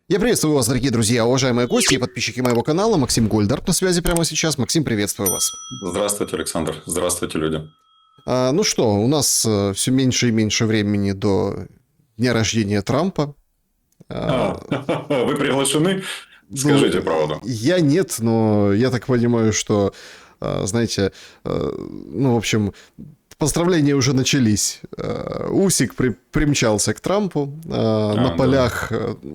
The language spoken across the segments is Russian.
Я приветствую вас, дорогие друзья, уважаемые гости и подписчики моего канала. Максим Гольдарт на связи прямо сейчас. Максим, приветствую вас. Здравствуйте, Александр. Здравствуйте, люди. Ну что, у нас все меньше и меньше времени до дня рождения Трампа. Вы приглашены? Ну, Скажите правду. я нет, но я так понимаю, что, знаете, ну, в общем, поздравления уже начались. Усик примчался к Трампу. На Да. полях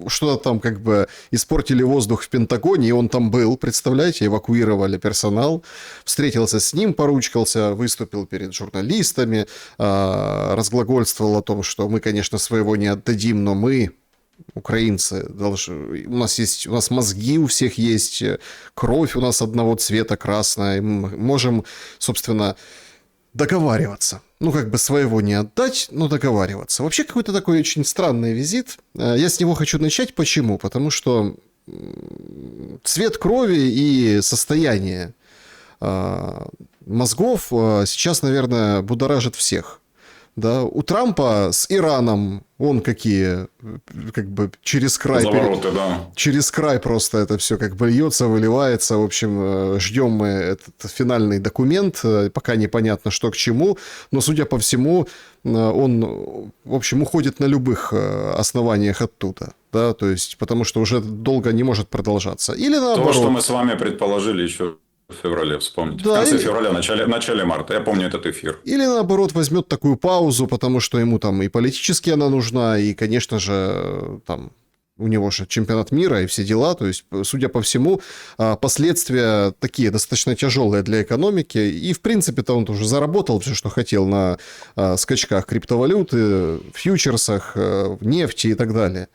что-то там как бы испортили воздух в Пентагоне, и он там был, представляете, эвакуировали персонал. Встретился с ним, поручкался, выступил перед журналистами, разглагольствовал о том, что мы, конечно, своего не отдадим, но мы, украинцы, у нас мозги у всех есть, кровь у нас одного цвета красная, и мы можем, собственно, договариваться. Ну, как бы своего не отдать, но договариваться. Вообще какой-то такой очень странный визит. Я с него хочу начать. Почему? Потому что цвет крови и состояние мозгов сейчас, наверное, будоражит всех. Да, у Трампа с Ираном он какие, как бы через край, Завороты, да. через край просто это все как бы льется, выливается. В общем, ждем мы этот финальный документ, пока непонятно, что к чему, но, судя по всему, он, в общем, уходит на любых основаниях оттуда, да, то есть, потому что уже долго не может продолжаться. Или То, что наоборот. мы с вами предположили еще в феврале, вспомните. В Да, конце февраля, начале марта. Я помню этот эфир. или наоборот возьмет такую паузу, потому что ему там и политически она нужна, и, конечно же, там у него же чемпионат мира и все дела. То есть, судя по всему, последствия такие достаточно тяжелые для экономики. И, в принципе-то, он уже заработал все, что хотел на скачках криптовалюты, фьючерсах, нефти и так далее.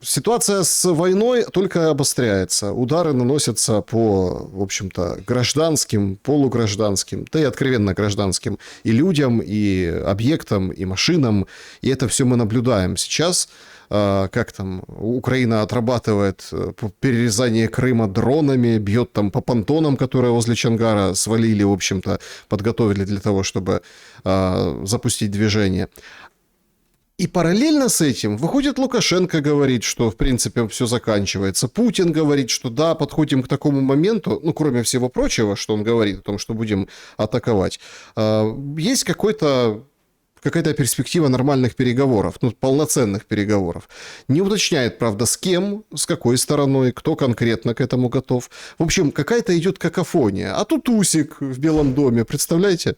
Ситуация с войной только обостряется. Удары наносятся по, в общем-то, гражданским, полугражданским, да и откровенно гражданским и людям, и объектам, и машинам. И это все мы наблюдаем сейчас. Как там Украина отрабатывает перерезание Крыма дронами, бьет там по понтонам, которые возле Чонгара свалили, в общем-то, подготовили для того, чтобы запустить движение. И параллельно с этим выходит Лукашенко, говорит, что, в принципе, все заканчивается. Путин говорит, что да, подходим к такому моменту, ну, кроме всего прочего, что он говорит о том, что будем атаковать. Есть какая-то перспектива нормальных переговоров, ну, полноценных переговоров. Не уточняет, правда, с кем, с какой стороной, кто конкретно к этому готов. В общем, какая-то идет какофония. А тут Усик в Белом доме, представляете?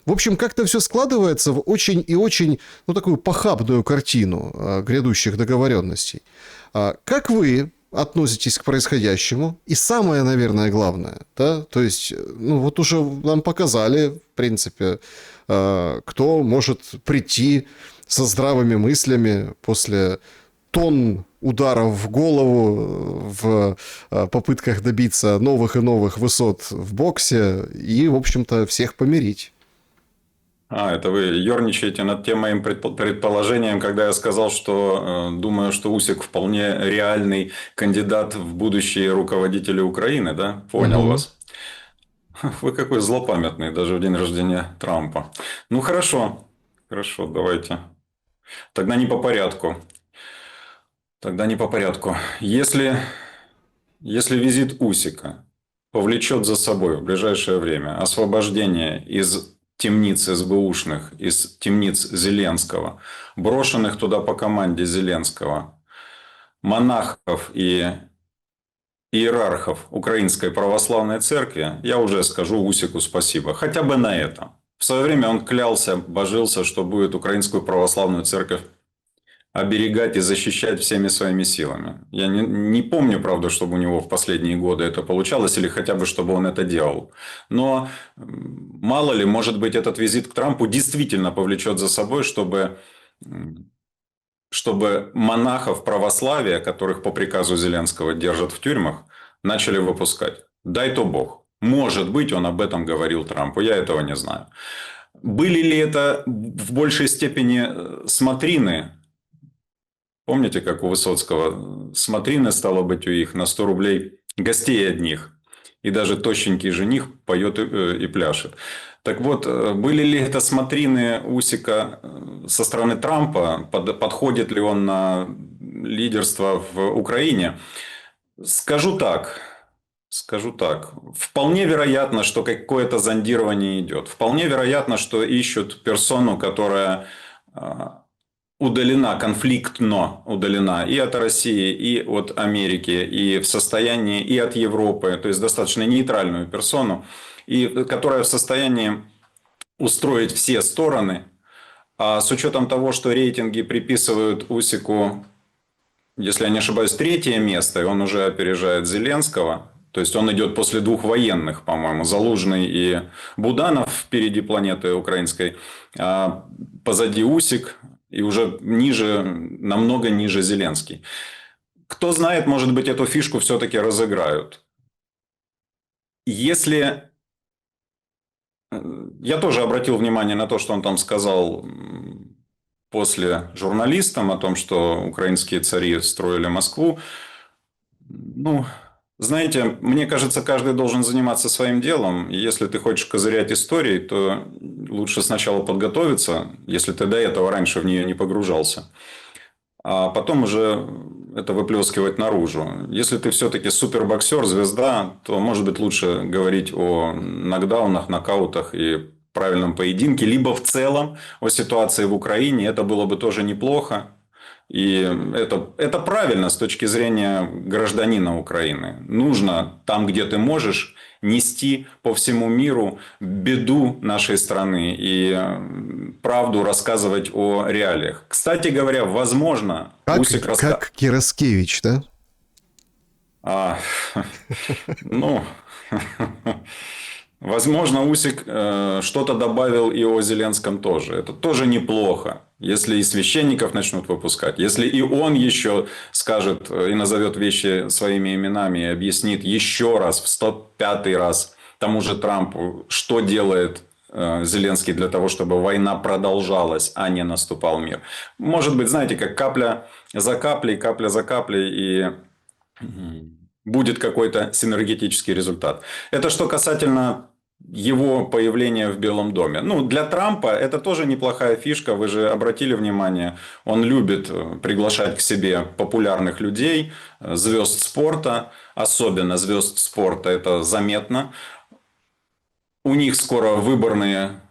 В общем, как-то все складывается в очень и очень, ну, такую похабную картину грядущих договоренностей. Как вы относитесь к происходящему? И самое, наверное, главное, да, то есть, ну, вот уже нам показали, в принципе, кто может прийти со здравыми мыслями после тонн ударов в голову в попытках добиться новых и новых высот в боксе и, в общем-то, всех помирить. Это вы ерничаете над тем моим предположением, когда я сказал, что думаю, что Усик вполне реальный кандидат в будущие руководители Украины, да? Понял Угу. вас. Вы какой злопамятный, даже в день рождения Трампа. Ну, хорошо. Хорошо, давайте. Тогда не по порядку. Если визит Усика повлечет за собой в ближайшее время освобождение из темниц СБУшных, из темниц Зеленского, брошенных туда по команде Зеленского, монахов и иерархов Украинской Православной Церкви, я уже скажу Усику спасибо. Хотя бы на этом. В свое время он клялся, божился, что будет Украинскую Православную Церковь оберегать и защищать всеми своими силами. Я не помню, правда, чтобы у него в последние годы это получалось, или хотя бы, чтобы он это делал. Но мало ли, может быть, этот визит к Трампу действительно повлечет за собой, чтобы монахов православия, которых по приказу Зеленского держат в тюрьмах, начали выпускать. Дай то Бог. Может быть, он об этом говорил Трампу, я этого не знаю. Были ли это в большей степени смотрины? Помните, как у Высоцкого смотрины, стало быть, у их на 100 рублей гостей одних. И даже тощенький жених поет и пляшет. Так вот, были ли это смотрины Усика со стороны Трампа? Подходит ли он на лидерство в Украине? Скажу так. Скажу так. Вполне вероятно, что какое-то зондирование идет. Вполне вероятно, что ищут персону, которая удалена, конфликтно удалена и от России, и от Америки, и в состоянии, и от Европы, то есть достаточно нейтральную персону, и которая в состоянии устроить все стороны. А с учетом того, что рейтинги приписывают Усику, если я не ошибаюсь, третье место, и он уже опережает Зеленского. То есть он идет после двух военных, по-моему, Залужный и Буданов впереди планеты украинской, а позади Усик и уже ниже, намного ниже Зеленский. Кто знает, может быть, эту фишку все-таки разыграют. Если я тоже обратил внимание на то, что он там сказал после журналистам о том, что украинские цари строили Москву. Ну, знаете, мне кажется, каждый должен заниматься своим делом. И если ты хочешь козырять историей, то лучше сначала подготовиться, если ты до этого раньше в нее не погружался, а потом уже это выплескивать наружу. Если ты все-таки супербоксер, звезда, то, может быть, лучше говорить о нокдаунах, нокаутах и правильном поединке, либо в целом о ситуации в Украине. Это было бы тоже неплохо. И это правильно с точки зрения гражданина Украины. Нужно там, где ты можешь, нести по всему миру беду нашей страны и правду рассказывать о реалиях. Кстати говоря, возможно, Усик Как Кираскевич, да? Ну, возможно, Усик что-то добавил и о Зеленском тоже. Это тоже неплохо. Если и священников начнут выпускать, если и он еще скажет и назовет вещи своими именами и объяснит еще раз, в 105-й раз тому же Трампу, что делает Зеленский для того, чтобы война продолжалась, а не наступал мир. Может быть, знаете, как капля за каплей, и будет какой-то синергетический результат. Это что касательно его появления в Белом доме. Ну, для Трампа это тоже неплохая фишка. Вы же обратили внимание, он любит приглашать к себе популярных людей, звезд спорта, особенно звезд спорта, это заметно. У них скоро выборная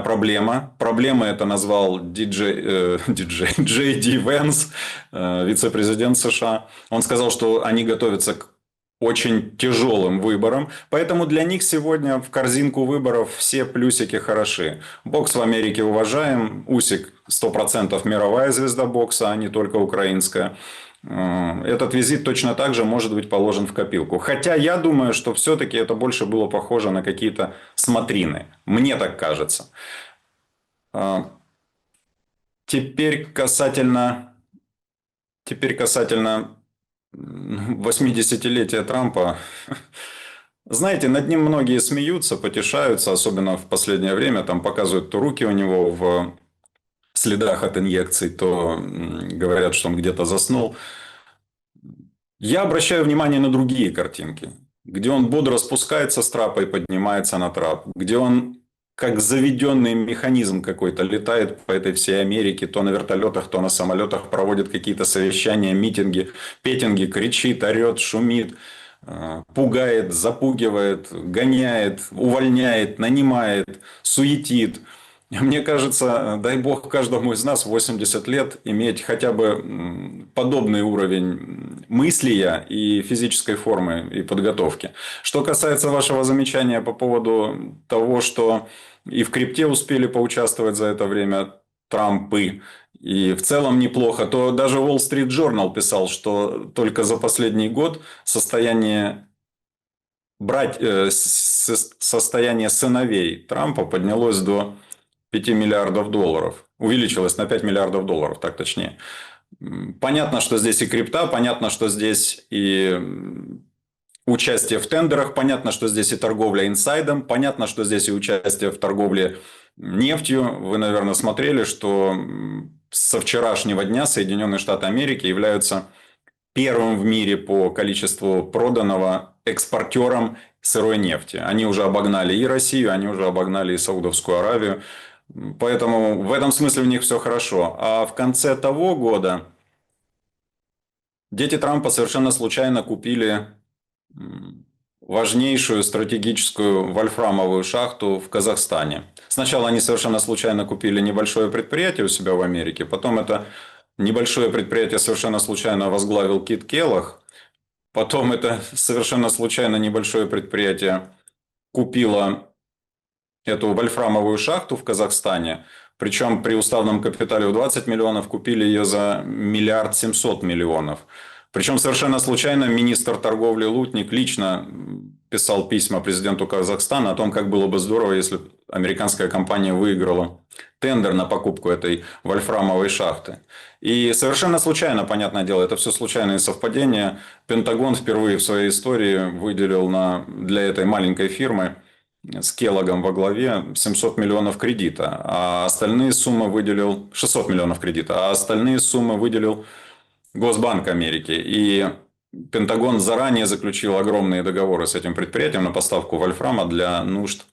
проблема. Проблема это назвал Джей Ди Венс, вице-президент США. Он сказал, что они готовятся к очень тяжелым выборам. Поэтому для них сегодня в корзинку выборов все плюсики хороши. Бокс в Америке уважаем. Усик 100% мировая звезда бокса, а не только украинская. Этот визит точно так же может быть положен в копилку. Хотя я думаю, что все-таки это больше было похоже на какие-то смотрины. Мне так кажется. Теперь касательно 80-летия Трампа. Знаете, над ним многие смеются, потешаются, особенно в последнее время. Там показывают то руки у него в следах от инъекций, то говорят, что он где-то заснул. Я обращаю внимание на другие картинки, где он бодро спускается с трапа и поднимается на трап, где он как заведенный механизм какой-то летает по этой всей Америке, то на вертолетах, то на самолетах, проводит какие-то совещания, митинги, петинги, кричит, орет, шумит, пугает, запугивает, гоняет, увольняет, нанимает, суетит. Мне кажется, дай бог каждому из нас в 80 лет иметь хотя бы подобный уровень мыслия и физической формы и подготовки. Что касается вашего замечания по поводу того, что и в крипте успели поучаствовать за это время Трампы, и в целом неплохо, то даже Wall Street Journal писал, что только за последний год состояние сыновей Трампа поднялось до 5 миллиардов долларов. Увеличилось на 5 миллиардов долларов, так точнее. Понятно, что здесь и крипта, понятно, что здесь и участие в тендерах, понятно, что здесь и торговля инсайдом, понятно, что здесь и участие в торговле нефтью. Вы, наверное, смотрели, что со вчерашнего дня Соединенные Штаты Америки являются первым в мире по количеству проданного экспортером сырой нефти. Они уже обогнали и Россию, они уже обогнали и Саудовскую Аравию. Поэтому в этом смысле у них все хорошо. А в конце того года дети Трампа совершенно случайно купили важнейшую стратегическую вольфрамовую шахту в Казахстане. Сначала они совершенно случайно купили небольшое предприятие у себя в Америке, потом это небольшое предприятие совершенно случайно возглавил Кит Келлах, потом это совершенно случайно небольшое предприятие купило эту вольфрамовую шахту в Казахстане, причем при уставном капитале в 20 миллионов купили ее за 1 700 000 000. Причем совершенно случайно министр торговли Лутник лично писал письма президенту Казахстана о том, как было бы здорово, если американская компания выиграла тендер на покупку этой вольфрамовой шахты. И совершенно случайно, понятное дело, это все случайные совпадения, Пентагон впервые в своей истории выделил для этой маленькой фирмы с Келлогом во главе 700 миллионов кредита, а остальные суммы выделил 600 миллионов кредита, а остальные суммы выделил Госбанк Америки. И Пентагон заранее заключил огромные договоры с этим предприятием на поставку вольфрама для нужд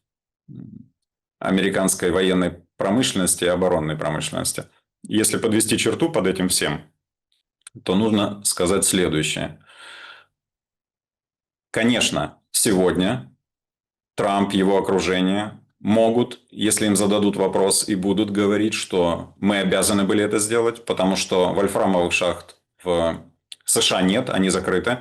американской военной промышленности и оборонной промышленности. Если подвести черту под этим всем, то нужно сказать следующее. Конечно, сегодня Трамп, его окружение могут, если им зададут вопрос и будут говорить, что мы обязаны были это сделать, потому что вольфрамовых шахт в США нет, они закрыты,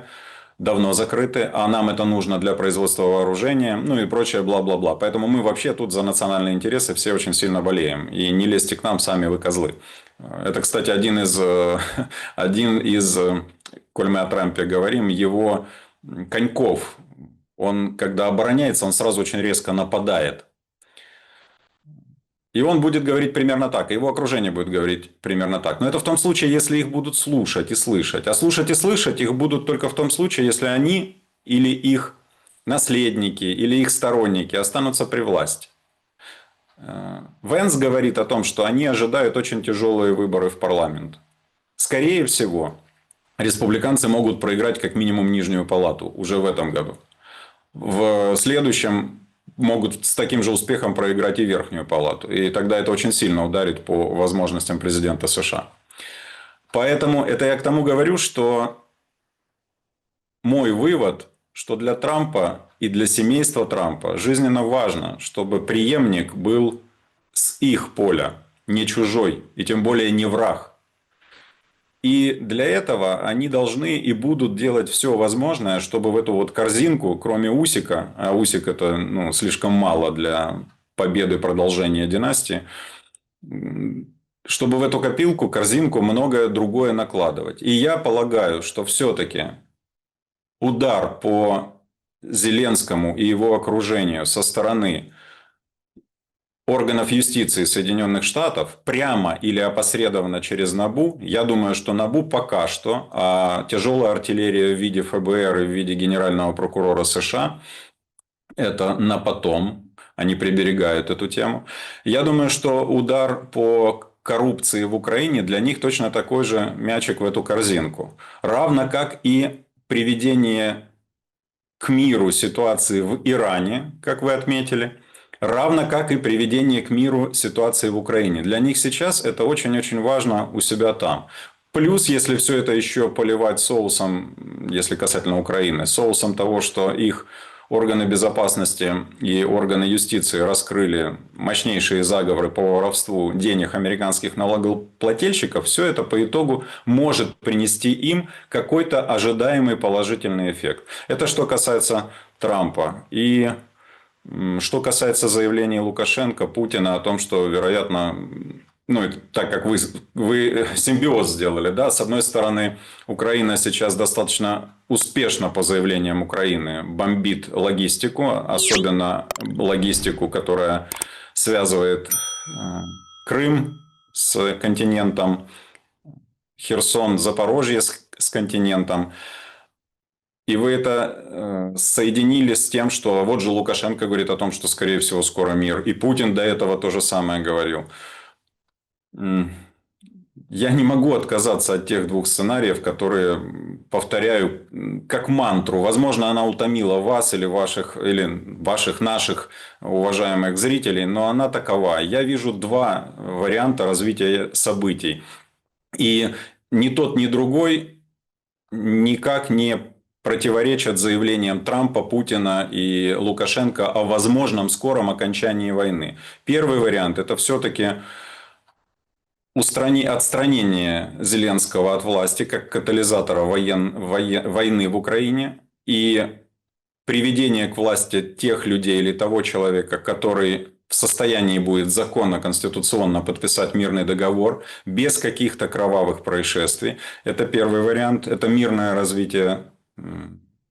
давно закрыты, а нам это нужно для производства вооружения, ну и прочее, бла-бла-бла. Поэтому мы вообще тут за национальные интересы все очень сильно болеем. И не лезьте к нам, сами вы козлы. Это, кстати, один из, коль мы о Трампе говорим, его коньков. Он, когда обороняется, он сразу очень резко нападает. И он будет говорить примерно так, и его окружение будет говорить примерно так. Но это в том случае, если их будут слушать и слышать. А слушать и слышать их будут только в том случае, если они или их наследники, или их сторонники останутся при власти. Венс говорит о том, что они ожидают очень тяжелые выборы в парламент. Скорее всего, республиканцы могут проиграть как минимум нижнюю палату уже в этом году. В следующем могут с таким же успехом проиграть и верхнюю палату. И тогда это очень сильно ударит по возможностям президента США. Поэтому это я к тому говорю, что мой вывод, что для Трампа и для семейства Трампа жизненно важно, чтобы преемник был с их поля, не чужой, и тем более не враг. И для этого они должны и будут делать все возможное, чтобы в эту вот корзинку, кроме Усика, а Усик это слишком мало для победы продолжения династии, чтобы в эту копилку, корзинку многое другое накладывать. И я полагаю, что все-таки удар по Зеленскому и его окружению со стороны органов юстиции Соединенных Штатов, прямо или опосредованно через НАБУ, я думаю, что НАБУ пока что, а тяжелая артиллерия в виде ФБР и в виде генерального прокурора США, это на потом, они приберегают эту тему. Я думаю, что удар по коррупции в Украине для них точно такой же мячик в эту корзинку. Равно как и приведение к миру ситуации в Иране, как вы отметили, равно как и приведение к миру ситуации в Украине. Для них сейчас это очень-очень важно у себя там. Плюс, если все это еще поливать соусом, если касательно Украины, соусом того, что их органы безопасности и органы юстиции раскрыли мощнейшие заговоры по воровству денег американских налогоплательщиков, все это по итогу может принести им какой-то ожидаемый положительный эффект. Это что касается Трампа. И что касается заявлений Лукашенко, Путина о том, что, вероятно, так как вы симбиоз сделали, да, с одной стороны, Украина сейчас достаточно успешно, по заявлениям Украины, бомбит логистику, особенно логистику, которая связывает Крым с континентом, Херсон, Запорожье с континентом. И вы это соединили с тем, что вот же Лукашенко говорит о том, что, скорее всего, скоро мир. И Путин до этого то же самое говорил. я не могу отказаться от тех двух сценариев, которые повторяю как мантру. Возможно, она утомила вас или ваших, наших уважаемых зрителей, но она такова. Я вижу два варианта развития событий. И ни тот, ни другой никак не противоречат заявлениям Трампа, Путина и Лукашенко о возможном скором окончании войны. Первый вариант – это все-таки отстранение Зеленского от власти как катализатора войны в Украине и приведение к власти тех людей или того человека, который в состоянии будет законно, конституционно подписать мирный договор без каких-то кровавых происшествий. Это первый вариант. Это мирное развитие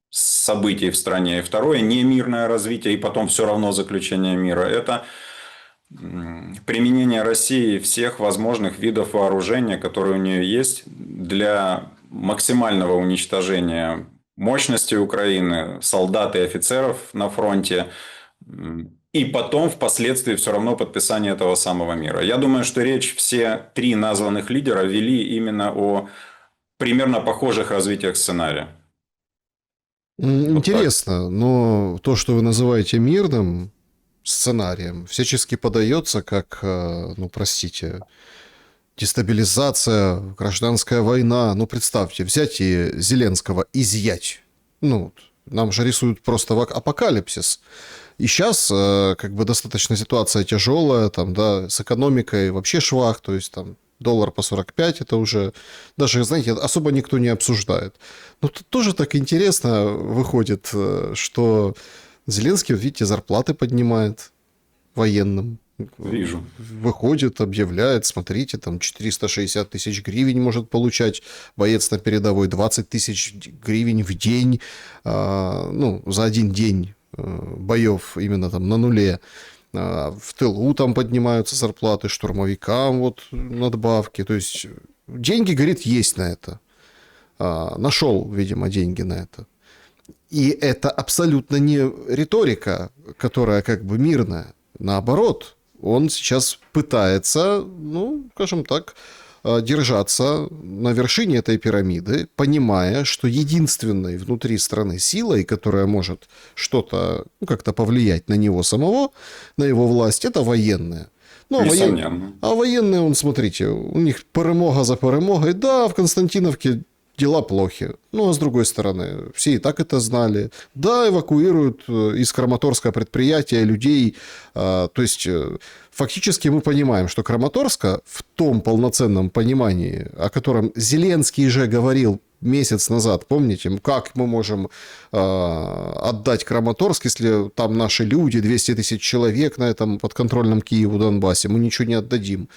событий в стране. И второе, не мирное развитие и потом все равно заключение мира. Это применение России всех возможных видов вооружения, которые у нее есть, для максимального уничтожения мощности Украины, солдат и офицеров на фронте, и потом впоследствии все равно подписание этого самого мира. Я думаю, что речь все три названных лидера вели именно о примерно похожих развитиях сценария. Интересно, но то, что вы называете мирным сценарием, всячески подается как, ну, простите, дестабилизация, гражданская война. Ну, представьте, взять и Зеленского изъять. Ну, нам же рисуют просто апокалипсис. И сейчас, как бы, достаточно ситуация тяжелая, там, да, с экономикой вообще швах, то есть там доллар по 45, это уже даже, знаете, особо никто не обсуждает. Но тут тоже так интересно выходит, что Зеленский, вот видите, зарплаты поднимает военным. Вижу. Выходит, объявляет, смотрите, там 460 тысяч гривен может получать боец на передовой, 20 тысяч гривен в день, ну, за один день боев именно там на нуле. В тылу там поднимаются зарплаты, штурмовикам вот надбавки. То есть деньги, говорит, есть на это. Нашел, видимо, деньги на это. И это абсолютно не риторика, которая как бы мирная. Наоборот, он сейчас пытается, ну, скажем так, держаться на вершине этой пирамиды, понимая, что единственной внутри страны силой, которая может что-то, ну, как-то повлиять на него самого, на его власть, это военные. Ну, а военные, он, смотрите, у них перемога за перемогой. Да, в Константиновке дела плохи. Ну, а с другой стороны, все и так это знали. Да, эвакуируют из Краматорска предприятия людей. То есть, фактически мы понимаем, что Краматорска в том полноценном понимании, о котором Зеленский же говорил месяц назад, помните, как мы можем отдать Краматорск, если там наши люди, 200 тысяч человек на этом подконтрольном Киеву Донбассе, мы ничего не отдадим.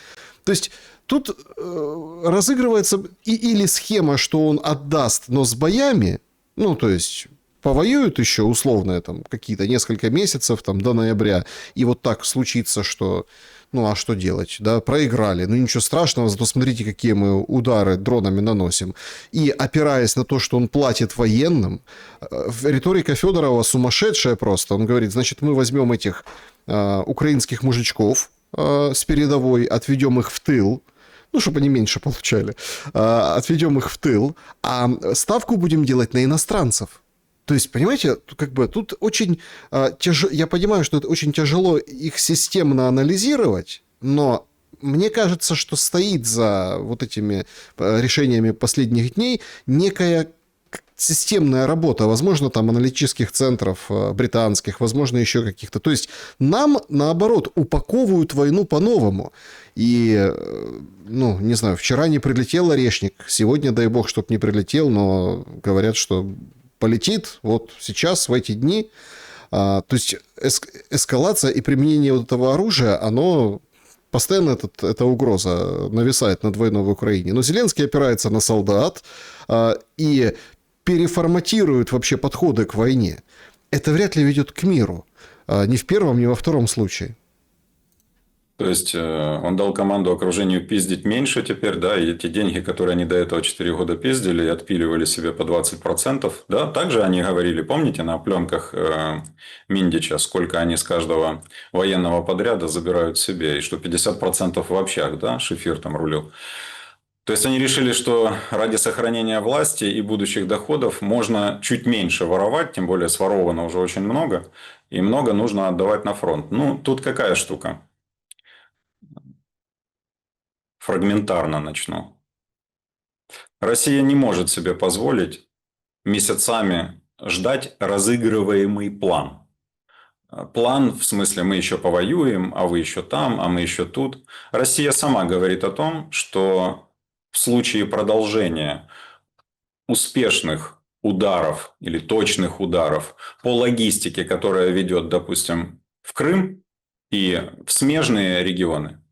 То есть, тут разыгрывается или схема, что он отдаст, но с боями, ну, то есть повоюют еще условно там какие-то несколько месяцев там, до ноября, и вот так случится, что, ну, а что делать, да, проиграли, ну, ничего страшного, зато смотрите, какие мы удары дронами наносим. И опираясь на то, что он платит военным, риторика Федорова сумасшедшая просто, он говорит, значит, мы возьмем этих украинских мужичков с передовой, отведем их в тыл, ну, чтобы они меньше получали, отведем их в тыл, а ставку будем делать на иностранцев. То есть, понимаете, как бы тут очень тяжело, я понимаю, что это очень тяжело их системно анализировать, но мне кажется, что стоит за вот этими решениями последних дней некая системная работа, возможно, там аналитических центров британских, возможно, еще каких-то. То есть нам, наоборот, упаковывают войну по-новому. И, ну, не знаю, вчера не прилетел Орешник, сегодня, дай бог, чтоб не прилетел, но говорят, что полетит вот сейчас, в эти дни. То есть эскалация и применение вот этого оружия, оно постоянно эта угроза нависает над войной в Украине. Но Зеленский опирается на солдат и переформатирует вообще подходы к войне. Это вряд ли ведет к миру. Ни в первом, ни во втором случае. То есть, он дал команду окружению пиздить меньше теперь, да, и эти деньги, которые они до этого 4 года пиздили и отпиливали себе по 20%, да, также они говорили, помните, на пленках Миндича, сколько они с каждого военного подряда забирают себе, и что 50% в общак, да, Шефир там рулил. То есть они решили, что ради сохранения власти и будущих доходов можно чуть меньше воровать, тем более своровано уже очень много, и много нужно отдавать на фронт. Ну, тут какая штука? Фрагментарно начну. Россия не может себе позволить месяцами ждать разыгрываемый план. План, в смысле, мы еще повоюем, а вы еще там, а мы еще тут. Россия сама говорит о том, что в случае продолжения успешных ударов или точных ударов по логистике, которая ведет, допустим, в Крым и в смежные регионы,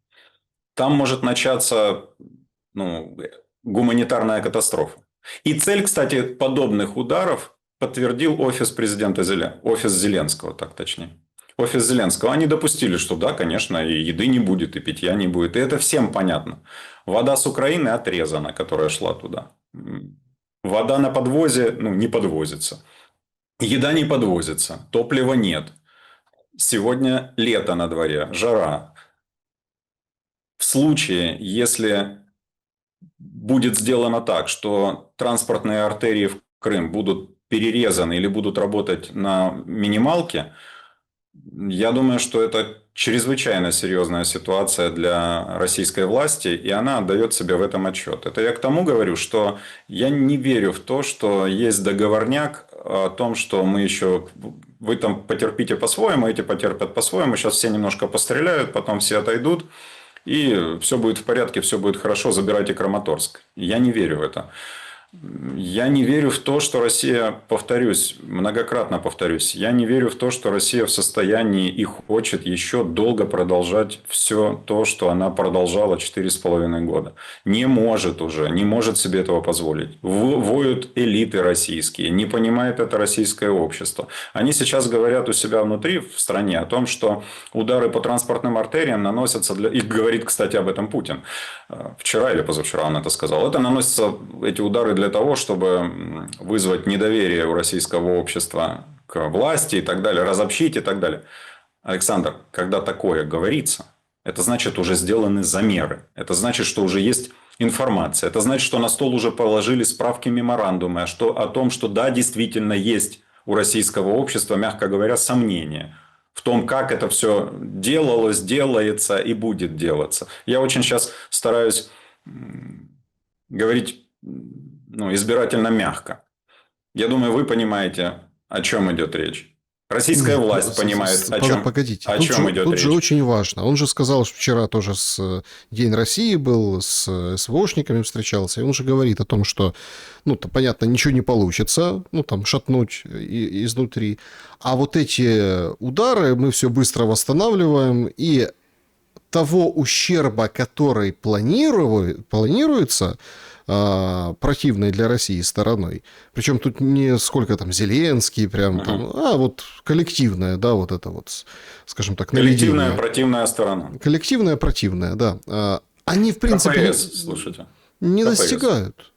там может начаться гуманитарная катастрофа. И цель, кстати, подобных ударов подтвердил офис президента офис Зеленского, так точнее. Офис Зеленского. Они допустили, что да, конечно, и еды не будет, и питья не будет. И это всем понятно. Вода с Украины отрезана, которая шла туда. Вода на подвозе, не подвозится. Еда не подвозится. Топлива нет. Сегодня лето на дворе, жара. В случае, если будет сделано так, что транспортные артерии в Крым будут перерезаны или будут работать на минималке, я думаю, что это чрезвычайно серьезная ситуация для российской власти, и она отдает себе в этом отчет. Это я к тому говорю, что я не верю в то, что есть договорняк о том, что мы еще... Вы там потерпите по-своему, эти потерпят по-своему, сейчас все немножко постреляют, потом все отойдут, и все будет в порядке, все будет хорошо, забирайте Краматорск. Я не верю в это. Я не верю в то, что Россия, повторюсь, многократно повторюсь, я не верю в то, что Россия в состоянии и хочет еще долго продолжать все то, что она продолжала 4,5 года. Не может уже, не может себе этого позволить. Воют элиты российские, не понимает это российское общество. Они сейчас говорят у себя внутри, в стране, о том, что удары по транспортным артериям наносятся для... И говорит, кстати, об этом Путин. Вчера или позавчера он это сказал. Это наносятся, эти удары, для того, чтобы вызвать недоверие у российского общества к власти и так далее, разобщить и так далее. Александр, когда такое говорится, это значит, уже сделаны замеры. Это значит, что уже есть информация. Это значит, что на стол уже положили справки, меморандумы о том, что да, действительно есть у российского общества, мягко говоря, сомнения в том, как это все делалось, делается и будет делаться. Я очень сейчас стараюсь говорить избирательно мягко. Я думаю, вы понимаете, о чем идет речь. Российская власть понимает, Погодите. о чем идет тут речь. же очень важно. Он же сказал, что вчера тоже с День России был, с СВОшниками встречался, и он же говорит о том, что, понятно, ничего не получится, шатнуть изнутри. А вот эти удары мы все быстро восстанавливаем, и того ущерба, который планируется, противной для России стороной. Причем тут не сколько там Зеленский, прям там, вот коллективная, да, вот это вот, скажем так, коллективная противная сторона. Коллективная противная, да. Они, в принципе, слушайте. Не достигают.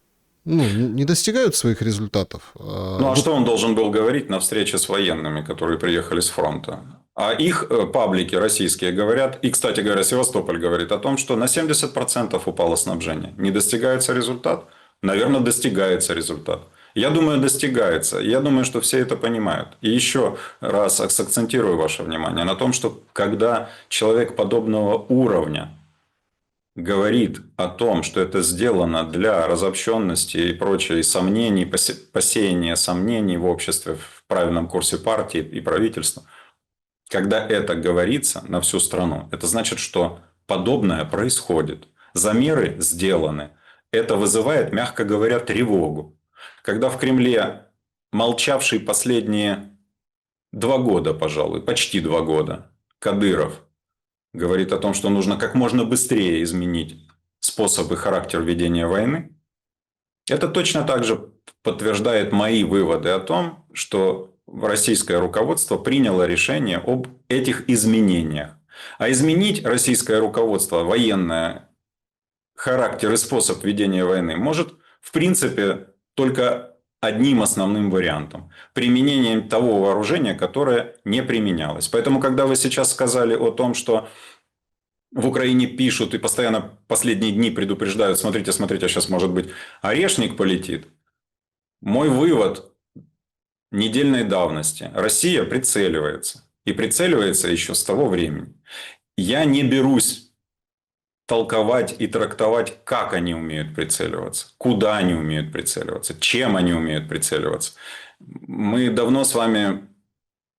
Не достигают своих результатов. А что он должен был говорить на встрече с военными, которые приехали с фронта? А их паблики российские говорят, и, кстати говоря, Севастополь говорит о том, что на 70% упало снабжение. Не достигается результат? Наверное, достигается результат. Я думаю, достигается. Я думаю, что все это понимают. И еще раз акцентирую ваше внимание на том, что когда человек подобного уровня говорит о том, что это сделано для разобщенности и прочее, и сомнений, посеяния сомнений в обществе, в правильном курсе партии и правительства, когда это говорится на всю страну, это значит, что подобное происходит. Замеры сделаны. Это вызывает, мягко говоря, тревогу. Когда в Кремле молчавший последние 2 года, пожалуй, почти 2 года, Кадыров говорит о том, что нужно как можно быстрее изменить способ и характер ведения войны, это точно так же подтверждает мои выводы о том, что российское руководство приняло решение об этих изменениях. А изменить российское руководство, военное, характер и способ ведения войны может, в принципе, только одним основным вариантом – применением того вооружения, которое не применялось. Поэтому, когда вы сейчас сказали о том, что в Украине пишут и постоянно последние дни предупреждают, смотрите, смотрите, сейчас может быть орешник полетит. Мой вывод недельной давности. Россия прицеливается. И прицеливается еще с того времени. Я не берусь толковать и трактовать, как они умеют прицеливаться, куда они умеют прицеливаться, чем они умеют прицеливаться. Мы давно с вами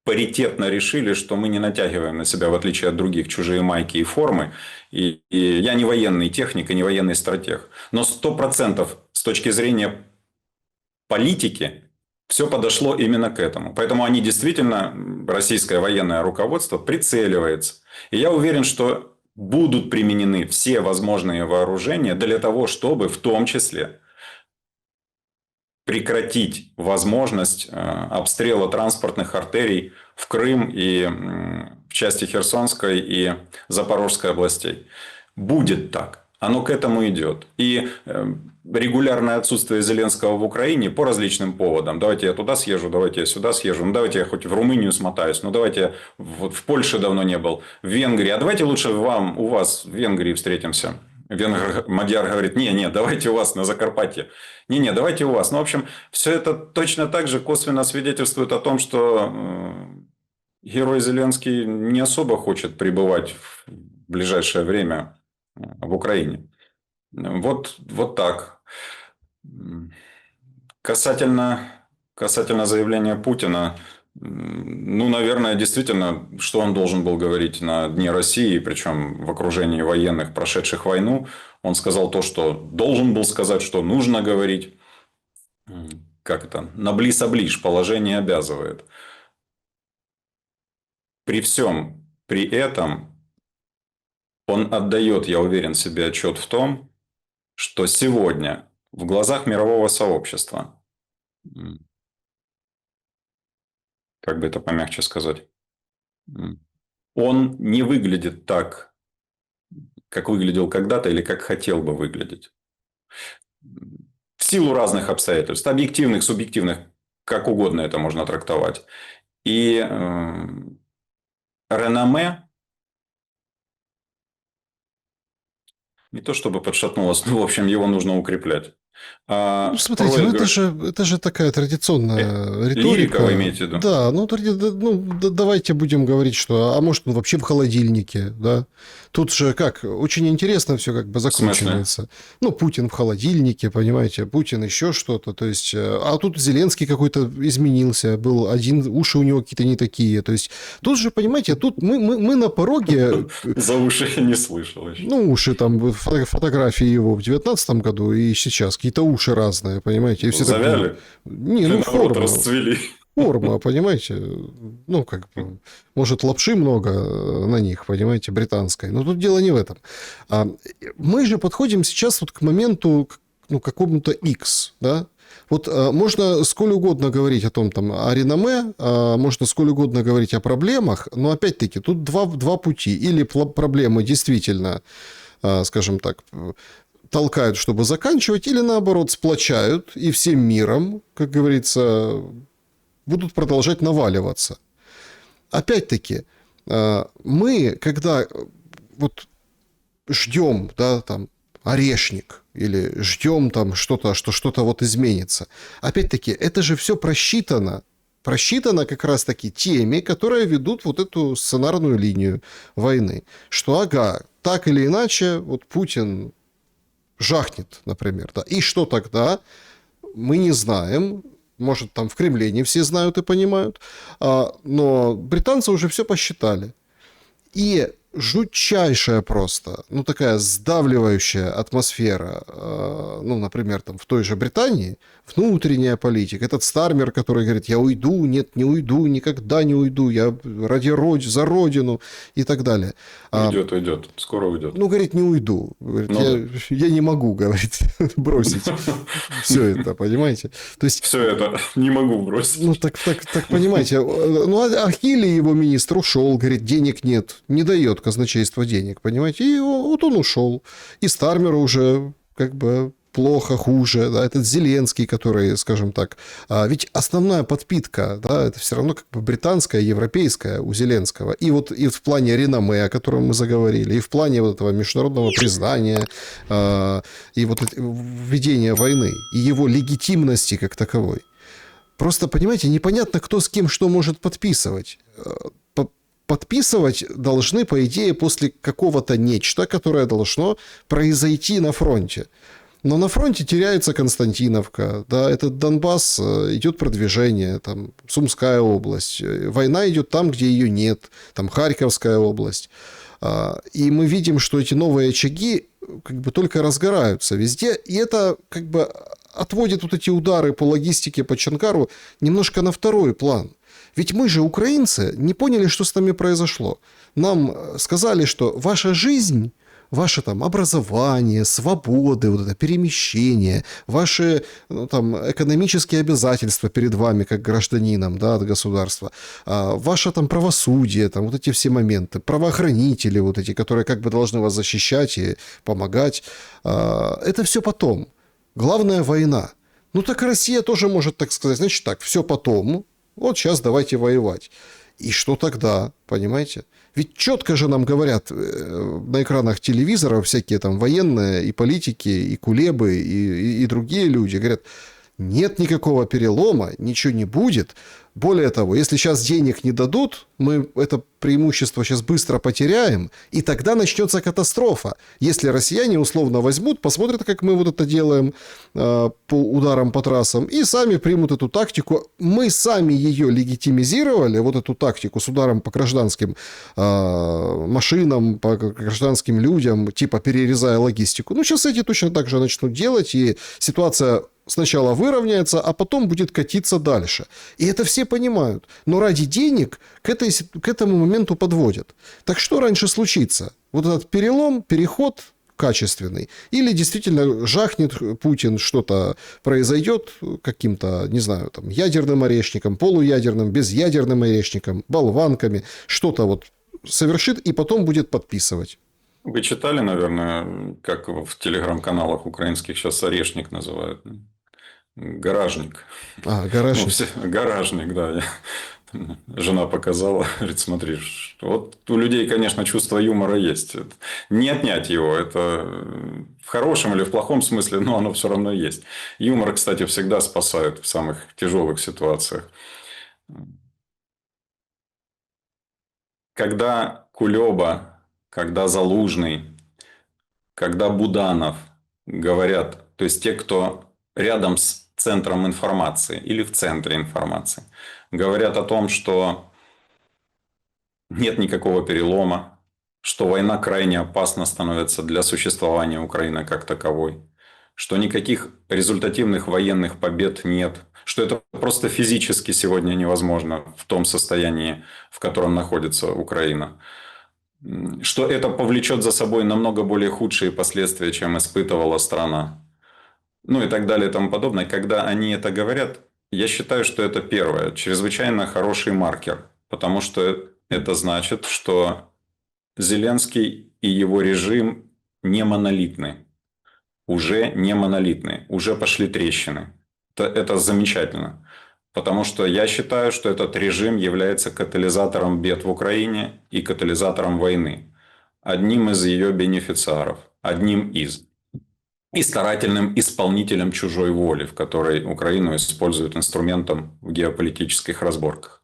паритетно решили, что мы не натягиваем на себя, в отличие от других, чужие майки и формы. И я не военный техник и не военный стратег. Но 100% с точки зрения политики все подошло именно к этому. Поэтому они действительно, российское военное руководство, прицеливается. И я уверен, что будут применены все возможные вооружения для того, чтобы в том числе прекратить возможность обстрела транспортных артерий в Крым и в части Херсонской и Запорожской областей. Будет так. Оно к этому идет. И регулярное отсутствие Зеленского в Украине по различным поводам. Давайте я туда съезжу, давайте я сюда съезжу. Ну, давайте я хоть в Румынию смотаюсь. Ну, давайте я вот в Польше давно не был. В Венгрии. А давайте лучше у вас в Венгрии встретимся. Мадьяр говорит, не, давайте у вас на Закарпатье. Не, давайте у вас. Ну, в общем, все это точно так же косвенно свидетельствует о том, что герой Зеленский не особо хочет пребывать в ближайшее время в Украине. Вот так. Касательно заявления Путина, ну, наверное, действительно, что он должен был говорить на Дне России, причем в окружении военных, прошедших войну, он сказал то, что должен был сказать, что нужно говорить. Как это? На близ-оближ положение обязывает. При этом он отдает, я уверен, себе отчет в том, что сегодня в глазах мирового сообщества, как бы это помягче сказать, он не выглядит так, как выглядел когда-то или как хотел бы выглядеть. В силу разных обстоятельств, объективных, субъективных, как угодно это можно трактовать. И реноме не то чтобы подшатнулось, но, в общем, его нужно укреплять. Ну, смотрите, ну это же такая традиционная риторика. Лирика, вы имеете в виду? Да, ну, давайте будем говорить, что, а может, он вообще в холодильнике, да? Тут же как, очень интересно все как бы закручивается. Ну, Путин в холодильнике, понимаете, Путин еще что-то, то есть, а тут Зеленский какой-то изменился, был один, уши у него какие-то не такие, то есть, тут же, понимаете, тут мы на пороге... За уши я не слышал еще. Ну, уши там, фотографии его в 2019 году и сейчас, какие-то уши разные, понимаете? И все завяли? Так, не, ну, форма. Расцвели. Форма, понимаете? Ну, как бы, может, лапши много на них, понимаете, британской. Но тут дело не в этом. Мы же подходим сейчас вот к моменту, ну, какому-то X, да? Вот можно сколь угодно говорить о том, там, о реноме, можно сколь угодно говорить о проблемах, но, опять-таки, тут два пути. Или проблемы действительно, скажем так, толкают, чтобы заканчивать, или, наоборот, сплочают, и всем миром, как говорится, будут продолжать наваливаться. Опять-таки, мы, когда вот ждем, да, там, орешник, или ждем там что-то, что что-то вот изменится, опять-таки, это же все просчитано как раз-таки теми, которые ведут вот эту сценарную линию войны. Что, ага, так или иначе, вот Путин жахнет, например, да. И что тогда? Мы не знаем. Может, там в Кремле не все знают и понимают. Но британцы уже все посчитали. И жутчайшая просто, ну, такая сдавливающая атмосфера, ну, например, там в той же Британии, внутренняя политика. Этот Стармер, который говорит, я уйду, нет, не уйду, никогда не уйду, я за родину и так далее. Уйдет, скоро уйдет. Ну, говорит, не уйду. Говорит, я не могу, говорит, бросить все это, понимаете? То есть, все это не могу бросить. Ну, так понимаете. Ну, а Хилли, его министр, ушел, говорит, денег нет, не дает казначейство денег, понимаете? И вот он ушел. И Стармеру уже как бы плохо, хуже, да, этот Зеленский, который, скажем так, ведь основная подпитка, да, это все равно как бы британская, европейская у Зеленского. И вот и в плане реноме, о котором мы заговорили, и в плане вот этого международного признания, и вот введения войны, и его легитимности как таковой. Просто, понимаете, непонятно, кто с кем что может подписывать. Подписывать должны, по идее, после какого-то нечто, которое должно произойти на фронте. Но на фронте теряется Константиновка, да, этот Донбасс, идет продвижение, там, Сумская область, война идет там, где ее нет, там, Харьковская область. И мы видим, что эти новые очаги как бы только разгораются везде, и это как бы отводит вот эти удары по логистике, по Чонгару немножко на второй план. Ведь мы же, украинцы, не поняли, что с нами произошло. Нам сказали, что ваша жизнь, ваше там образование, свободы, вот это перемещение, ваши там экономические обязательства перед вами, как гражданином, да, от государства, ваше там правосудие, там вот эти все моменты, правоохранители вот эти, которые как бы должны вас защищать и помогать, это все потом. Главное – война. Ну так Россия тоже может так сказать, значит так, все потом, вот сейчас давайте воевать. И что тогда, понимаете? Ведь четко же нам говорят на экранах телевизоров всякие там военные и политики, и кулебы, и другие люди. Говорят, нет никакого перелома, ничего не будет. Более того, если сейчас денег не дадут, мы это преимущество сейчас быстро потеряем, и тогда начнется катастрофа. Если россияне условно возьмут, посмотрят, как мы вот это делаем по ударам по трассам, и сами примут эту тактику. Мы сами ее легитимизировали, вот эту тактику с ударом по гражданским машинам, по гражданским людям, типа перерезая логистику. Ну, сейчас эти точно так же начнут делать, и ситуация сначала выровняется, а потом будет катиться дальше. И это все понимают. Но ради денег к этому моменту подводят. Так что раньше случится? Вот этот перелом, переход качественный? Или действительно жахнет Путин, что-то произойдет каким-то, не знаю, там, ядерным орешником, полуядерным, безъядерным орешником, болванками, что-то вот совершит и потом будет подписывать. Вы читали, наверное, как в телеграм-каналах украинских сейчас орешник называют? Гаражник. Гаражник. Ну, гаражник, да. Жена показала, говорит, смотри, вот у людей, конечно, чувство юмора есть. Не отнять его, это в хорошем или в плохом смысле, но оно все равно есть. Юмор, кстати, всегда спасает в самых тяжелых ситуациях. Когда Кулеба, когда Залужный, когда Буданов говорят, то есть те, кто рядом с центром информации или в центре информации, говорят о том, что нет никакого перелома, что война крайне опасна становится для существования Украины как таковой, что никаких результативных военных побед нет, что это просто физически сегодня невозможно в том состоянии, в котором находится Украина, что это повлечет за собой намного более худшие последствия, чем испытывала страна. Ну и так далее и тому подобное. Когда они это говорят, я считаю, что это первое, чрезвычайно хороший маркер. Потому что это значит, что Зеленский и его режим не монолитны. Уже не монолитны. Уже пошли трещины. Это замечательно. Потому что я считаю, что этот режим является катализатором бед в Украине и катализатором войны. Одним из ее бенефициаров. Одним из. И старательным исполнителем чужой воли, в которой Украину используют инструментом в геополитических разборках.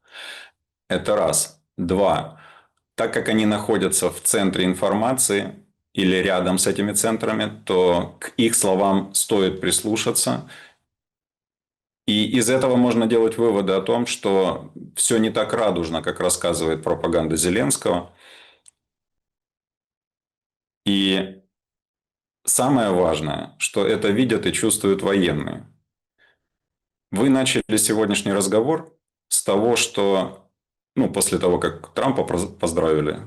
Это раз. Два. Так как они находятся в центре информации или рядом с этими центрами, то к их словам стоит прислушаться. И из этого можно делать выводы о том, что все не так радужно, как рассказывает пропаганда Зеленского. И самое важное, что это видят и чувствуют военные. Вы начали сегодняшний разговор с того, что, после того, как Трампа поздравили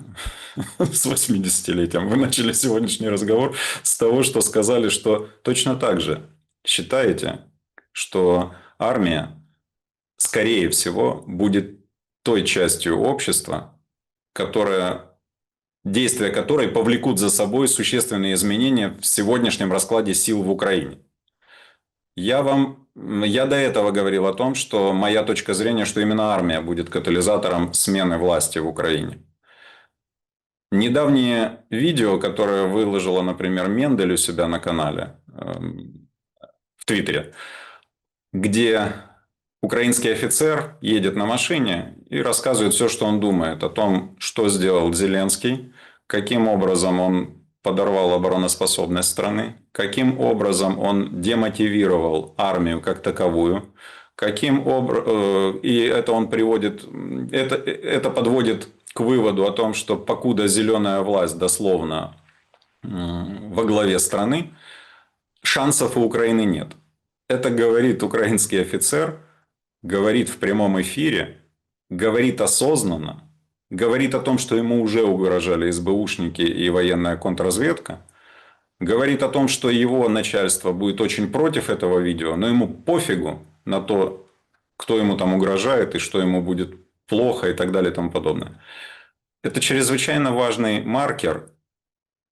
с 80-летием, вы начали сегодняшний разговор с того, что сказали, что точно так же считаете, что армия, скорее всего, будет той частью общества, действия которой повлекут за собой существенные изменения в сегодняшнем раскладе сил в Украине. Я до этого говорил о том, что моя точка зрения, что именно армия будет катализатором смены власти в Украине. Недавнее видео, которое выложила, например, Мендель у себя на канале в Твиттере, где украинский офицер едет на машине и рассказывает все, что он думает о том, что сделал Зеленский, каким образом он подорвал обороноспособность страны, каким образом он демотивировал армию как таковую, и это он приводит, это подводит к выводу о том, что покуда зеленая власть дословно во главе страны, шансов у Украины нет. Это говорит украинский офицер, говорит в прямом эфире, говорит осознанно, говорит о том, что ему уже угрожали СБУшники и военная контрразведка, говорит о том, что его начальство будет очень против этого видео, но ему пофигу на то, кто ему там угрожает и что ему будет плохо и так далее и тому подобное. Это чрезвычайно важный маркер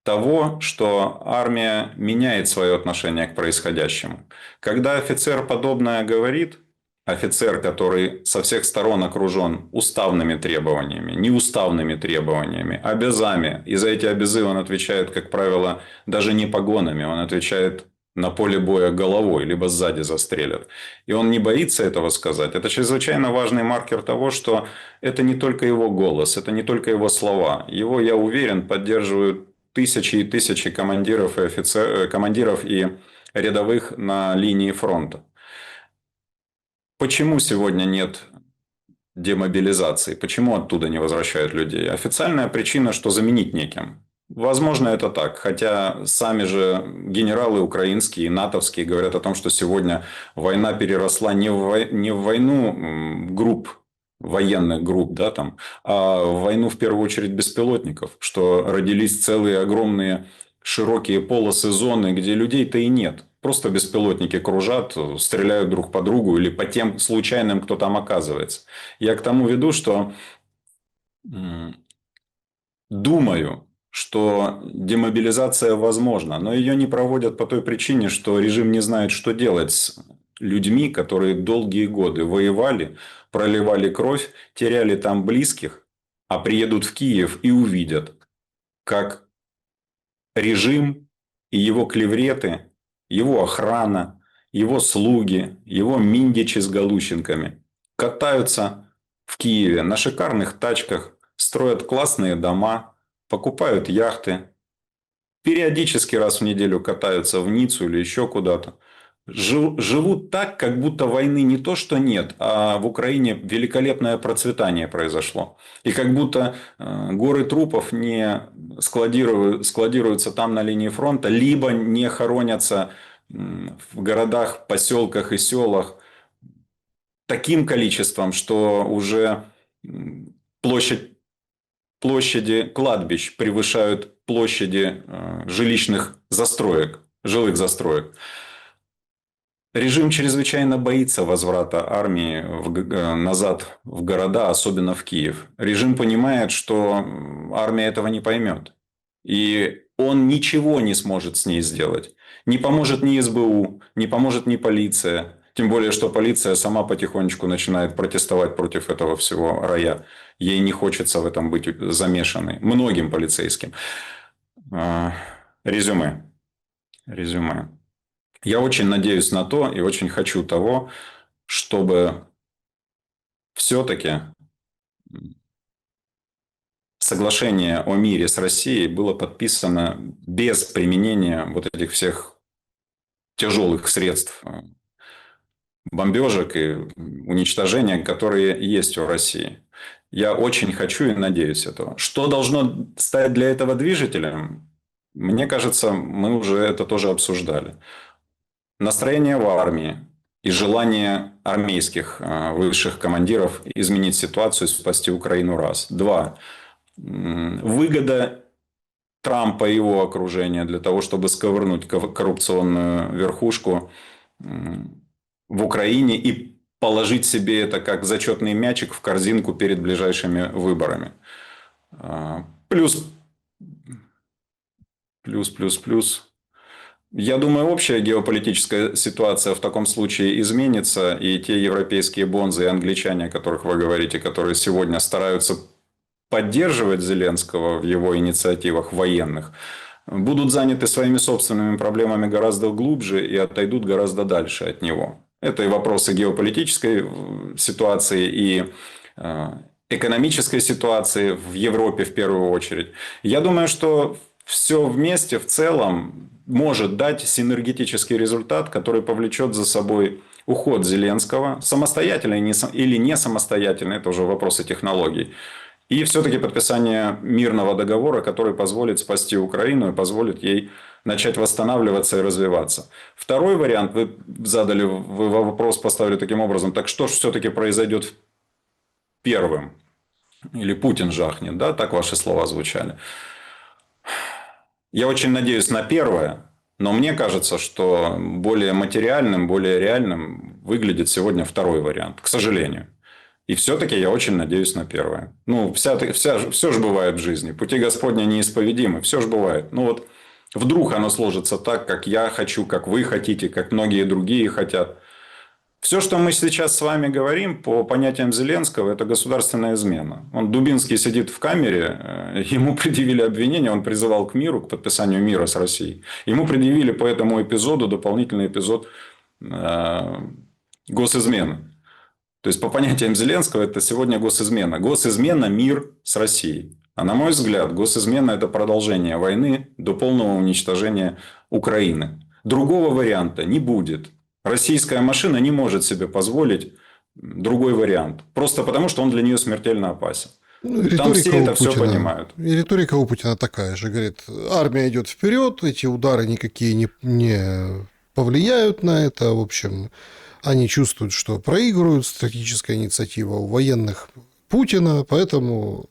того, что армия меняет свое отношение к происходящему. Когда офицер подобное говорит, офицер, который со всех сторон окружен уставными требованиями, неуставными требованиями, обязами, и за эти обязы он отвечает, как правило, даже не погонами, он отвечает на поле боя головой, либо сзади застрелят. И он не боится этого сказать. Это чрезвычайно важный маркер того, что это не только его голос, это не только его слова. Его, я уверен, поддерживают тысячи и тысячи командиров и рядовых на линии фронта. Почему сегодня нет демобилизации? Почему оттуда не возвращают людей? Официальная причина, что заменить некем. Возможно, это так. Хотя сами же генералы украинские и натовские говорят о том, что сегодня война переросла не в войну групп, военных групп, да, там, а в войну в первую очередь беспилотников, что родились целые огромные широкие полосы зоны, где людей-то и нет. Просто беспилотники кружат, стреляют друг по другу или по тем случайным, кто там оказывается. Я к тому веду, что думаю, что демобилизация возможна, но ее не проводят по той причине, что режим не знает, что делать с людьми, которые долгие годы воевали, проливали кровь, теряли там близких, а приедут в Киев и увидят, как режим и его клевреты, его охрана, его слуги, его миндичи с галущенками катаются в Киеве на шикарных тачках, строят классные дома, покупают яхты, периодически раз в неделю катаются в Ниццу или еще куда-то. Живут так, как будто войны не то что нет, а в Украине великолепное процветание произошло. И как будто горы трупов не складируются там на линии фронта, либо не хоронятся в городах, поселках и селах таким количеством, что уже площади кладбищ превышают площади жилищных застроек, жилых застроек. Режим чрезвычайно боится возврата армии назад в города, особенно в Киев. Режим понимает, что армия этого не поймет. И он ничего не сможет с ней сделать. Не поможет ни СБУ, не поможет ни полиция. Тем более, что полиция сама потихонечку начинает протестовать против этого всего рая. Ей не хочется в этом быть замешанной. Многим полицейским. Резюме. Я очень надеюсь на то и очень хочу того, чтобы все-таки соглашение о мире с Россией было подписано без применения вот этих всех тяжелых средств бомбежек и уничтожения, которые есть у России. Я очень хочу и надеюсь этого. Что должно стать для этого движителем? Мне кажется, мы уже это тоже обсуждали. Настроение в армии и желание армейских высших командиров изменить ситуацию, спасти Украину раз. Два. Выгода Трампа и его окружения для того, чтобы сковырнуть коррупционную верхушку в Украине и положить себе это как зачетный мячик в корзинку перед ближайшими выборами. Плюс. Я думаю, общая геополитическая ситуация в таком случае изменится, и те европейские бонзы и англичане, о которых вы говорите, которые сегодня стараются поддерживать Зеленского в его инициативах военных, будут заняты своими собственными проблемами гораздо глубже и отойдут гораздо дальше от него. Это и вопросы геополитической ситуации, и экономической ситуации в Европе в первую очередь. Я думаю, что все вместе в целом может дать синергетический результат, который повлечет за собой уход Зеленского, самостоятельно или не самостоятельно, это уже вопросы технологий, и все-таки подписание мирного договора, который позволит спасти Украину и позволит ей начать восстанавливаться и развиваться. Второй вариант, вы вопрос поставили таким образом, так что же все-таки произойдет первым? Или Путин жахнет, да, так ваши слова звучали. Я очень надеюсь на первое, но мне кажется, что более материальным, более реальным выглядит сегодня второй вариант, к сожалению. И все-таки я очень надеюсь на первое. Ну, все же бывает в жизни. Пути Господня неисповедимы, все же бывает. Ну, вот вдруг оно сложится так, как я хочу, как вы хотите, как многие другие хотят. Все, что мы сейчас с вами говорим по понятиям Зеленского, это государственная измена. Он, Дубинский, сидит в камере, ему предъявили обвинение, он призывал к миру, к подписанию мира с Россией. Ему предъявили по этому эпизоду дополнительный эпизод госизмены. То есть, по понятиям Зеленского, это сегодня госизмена. Госизмена – мир с Россией. А на мой взгляд, госизмена – это продолжение войны до полного уничтожения Украины. Другого варианта не будет. Российская машина не может себе позволить другой вариант. Просто потому, что он для нее смертельно опасен. Ну, Там все это все понимают. И риторика у Путина такая же. Говорит, армия идет вперед, эти удары никакие не повлияют на это. В общем, они чувствуют, что проигрывают, стратегическая инициатива у военных Путина, поэтому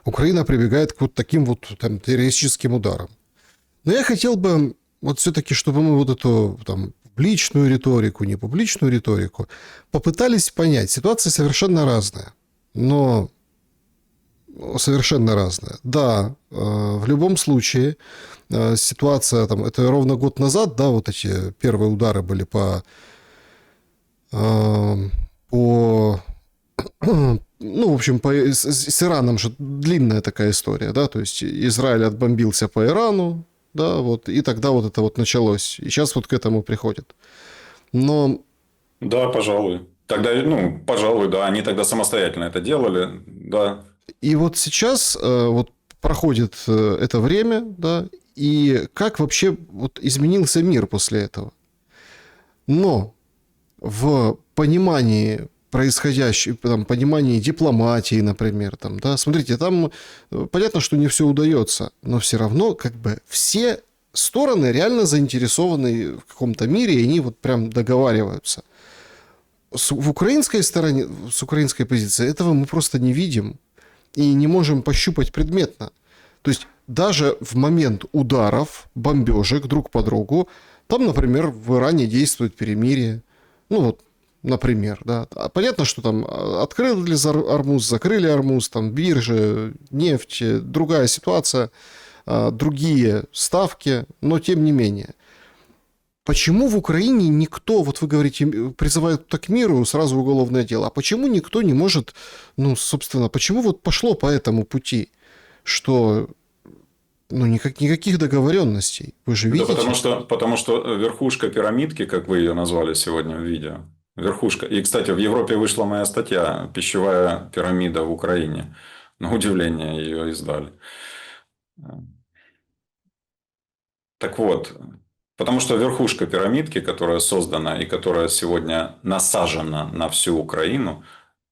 Украина прибегает к вот таким вот там, террористическим ударам. Но я хотел бы вот все-таки, чтобы мы вот эту там, публичную риторику, не публичную риторику, попытались понять. Ситуация совершенно разная. Но совершенно разная. Да, в любом случае, ситуация, там, это ровно год назад, да, вот эти первые удары были по ну, в общем, с Ираном же длинная такая история, да, то есть Израиль отбомбился по Ирану, да, вот, и тогда вот это вот началось, и сейчас вот к этому приходит. Но... Да, пожалуй. Тогда, ну, пожалуй, да, они тогда самостоятельно это делали, да. И вот сейчас вот проходит это время, да, и как вообще вот изменился мир после этого. Но в понимании происходящей, там, понимании дипломатии, например, там, да, смотрите, там понятно, что не все удается, но все равно как бы все стороны реально заинтересованы в каком-то мире, и они вот прям договариваются. В украинской стороне, с украинской позиции этого мы просто не видим и не можем пощупать предметно. То есть даже в момент ударов, бомбежек друг по другу, там, например, в Иране действует перемирие. Ну вот, например, да. Понятно, что там открыли Ормуз, закрыли Ормуз, там биржи, нефть, другая ситуация, другие ставки, но тем не менее. Почему в Украине никто, вот вы говорите, призывают к миру, сразу уголовное дело, а почему никто не может, ну, собственно, почему вот пошло по этому пути, что, ну, никаких договоренностей, вы же видите? Да, потому что верхушка пирамидки, как вы ее назвали сегодня в видео, верхушка, и, кстати, в Европе вышла моя статья «Пищевая пирамида в Украине», на удивление ее издали. Так вот, потому что верхушка пирамидки, которая создана и которая сегодня насажена на всю Украину,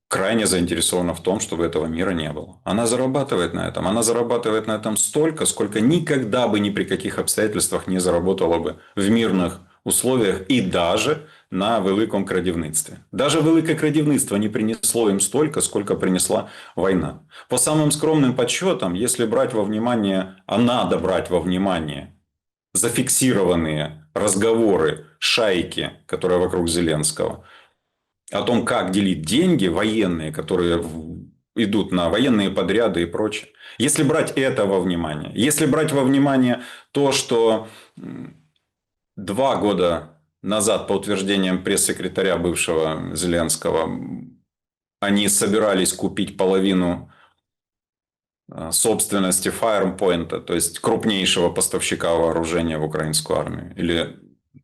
крайне заинтересована в том, чтобы этого мира не было. Она зарабатывает на этом. Она зарабатывает на этом столько, сколько никогда бы ни при каких обстоятельствах не заработала бы в мирных условиях и даже на великом крадівництві. Даже велике крадівництво не принесло им столько, сколько принесла война. По самым скромным подсчетам, если брать во внимание, а надо брать во внимание зафиксированные разговоры шайки, которая вокруг Зеленского, о том, как делить деньги военные, которые идут на военные подряды и прочее. Если брать это во внимание, если брать во внимание то, что 2 года назад, по утверждениям пресс-секретаря бывшего Зеленского, они собирались купить половину собственности Firepoint, то есть крупнейшего поставщика вооружения в украинскую армию, или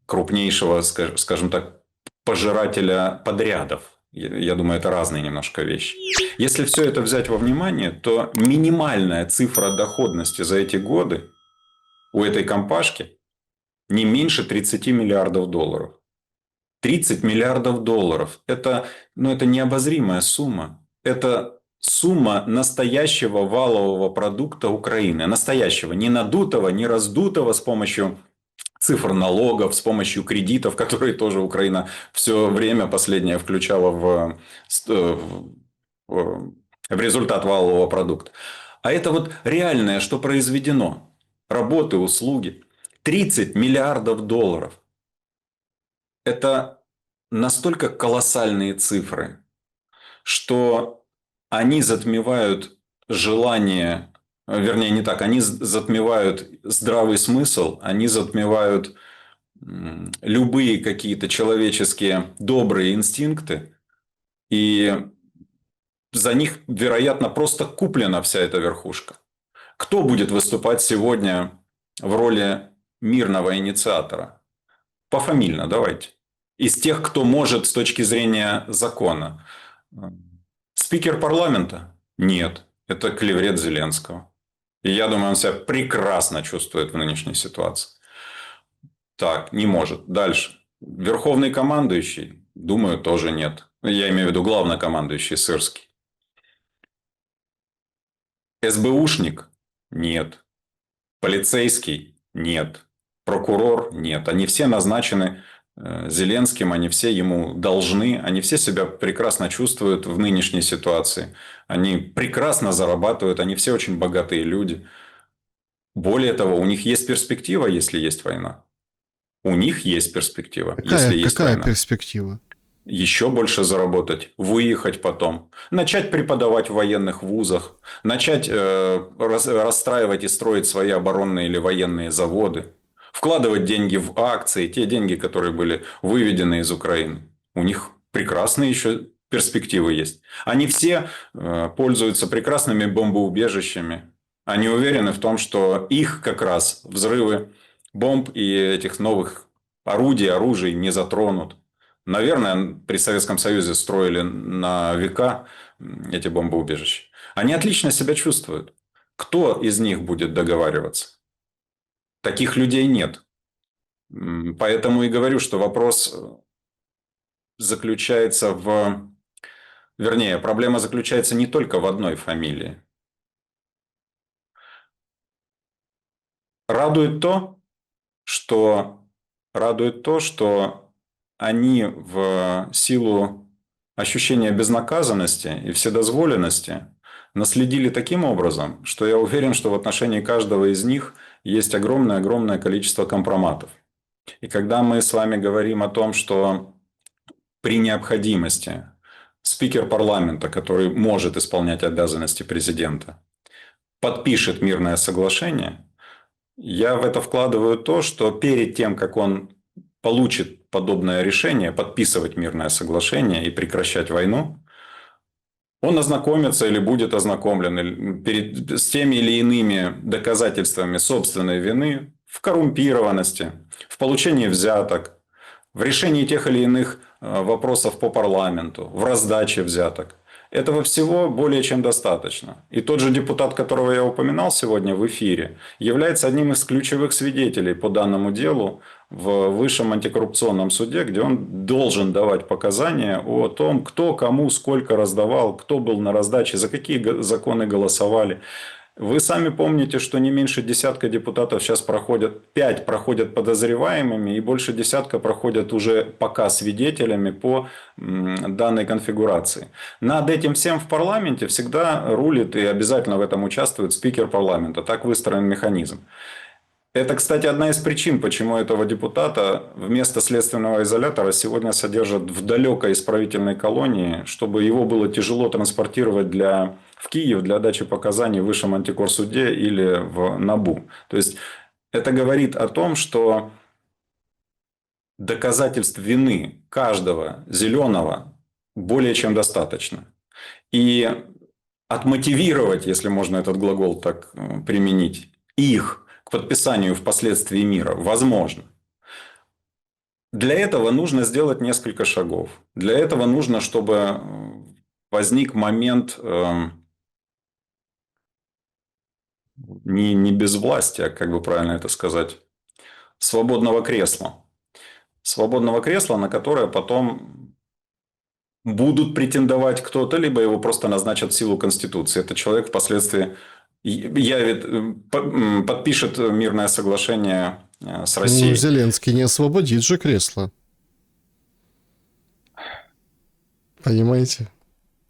крупнейшего, скажем так, пожирателя подрядов. Я думаю, это разные немножко вещи. Если все это взять во внимание, то минимальная цифра доходности за эти годы у этой компашки не меньше 30 миллиардов долларов. 30 миллиардов долларов – это, ну, это необозримая сумма. Это сумма настоящего валового продукта Украины. Настоящего, не надутого, не раздутого с помощью цифр налогов, с помощью кредитов, которые тоже Украина все время последнее включала в результат валового продукта. А это вот реальное, что произведено. Работы, услуги. 30 миллиардов долларов. Это настолько колоссальные цифры, что они затмевают желание, вернее, не так, они затмевают здравый смысл, они затмевают любые какие-то человеческие добрые инстинкты, и за них, вероятно, просто куплена вся эта верхушка. Кто будет выступать сегодня в роли мирного инициатора? Пофамильно давайте. Из тех, кто может с точки зрения закона. Спикер парламента? Нет. Это клеврет Зеленского. И я думаю, он себя прекрасно чувствует в нынешней ситуации. Так, не может. Дальше. Верховный командующий? Думаю, тоже нет. Я имею в виду главнокомандующий Сырский. СБУшник? Нет. Полицейский? Нет. Прокурор? Нет. Они все назначены Зеленским, они все ему должны, они все себя прекрасно чувствуют в нынешней ситуации. Они прекрасно зарабатывают, они все очень богатые люди. Более того, у них есть перспектива, если есть война. У них есть перспектива, если есть Какая война. перспектива? Еще больше заработать, выехать потом, начать преподавать в военных вузах, начать расстраивать и строить свои оборонные или военные заводы, вкладывать деньги в акции, те деньги, которые были выведены из Украины. У них прекрасные еще перспективы есть. Они все пользуются прекрасными бомбоубежищами. Они уверены в том, что их как раз взрывы бомб и этих новых орудий, оружий не затронут. Наверное, при Советском Союзе строили на века эти бомбоубежища. Они отлично себя чувствуют. Кто из них будет договариваться? Таких людей нет. Поэтому и говорю, что вопрос заключается в... Вернее, проблема заключается не только в одной фамилии. Радует что они в силу ощущения безнаказанности и вседозволенности наследили таким образом, что я уверен, что в отношении каждого из них есть огромное-огромное количество компроматов. И когда мы с вами говорим о том, что при необходимости спикер парламента, который может исполнять обязанности президента, подпишет мирное соглашение, я в это вкладываю то, что перед тем, как он получит подобное решение, подписывать мирное соглашение и прекращать войну, он ознакомится или будет ознакомлен с теми или иными доказательствами собственной вины в коррумпированности, в получении взяток, в решении тех или иных вопросов по парламенту, в раздаче взяток. Этого всего более чем достаточно. И тот же депутат, которого я упоминал сегодня в эфире, является одним из ключевых свидетелей по данному делу в Высшем антикоррупционном суде, где он должен давать показания о том, кто кому сколько раздавал, кто был на раздаче, за какие законы голосовали. Вы сами помните, что не меньше десятка депутатов сейчас проходят, 5 проходят подозреваемыми, и больше десятка проходят уже пока свидетелями по данной конфигурации. Над этим всем в парламенте всегда рулит и обязательно в этом участвует спикер парламента. Так выстроен механизм. Это, кстати, одна из причин, почему этого депутата вместо следственного изолятора сегодня содержат в далекой исправительной колонии, чтобы его было тяжело транспортировать в Киев для дачи показаний в Высшем антикорсуде или в НАБУ. То есть это говорит о том, что доказательств вины каждого зеленого более чем достаточно. И отмотивировать, если можно этот глагол так применить, их к подписанию впоследствии мира возможно. Для этого нужно сделать несколько шагов. Для этого нужно, чтобы возник момент не безвластия, как бы правильно это сказать, свободного кресла. Свободного кресла, на которое потом будут претендовать кто-то, либо его просто назначат в силу Конституции. Этот человек впоследствии подпишет мирное соглашение с Россией. Ну, Зеленский не освободит же кресло. Понимаете?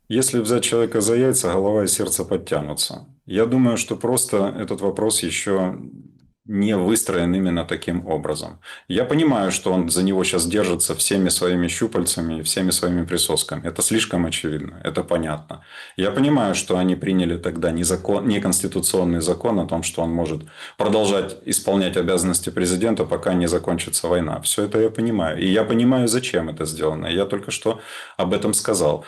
Если взять человека за яйца, голова и сердце подтянутся. Я думаю, что просто этот вопрос еще не выстроен именно таким образом. Я понимаю, что он за него сейчас держится всеми своими щупальцами и всеми своими присосками. Это слишком очевидно, это понятно. Я понимаю, что они приняли тогда неконституционный закон о том, что он может продолжать исполнять обязанности президента, пока не закончится война. Все это я понимаю. И я понимаю, зачем это сделано. Я только что об этом сказал.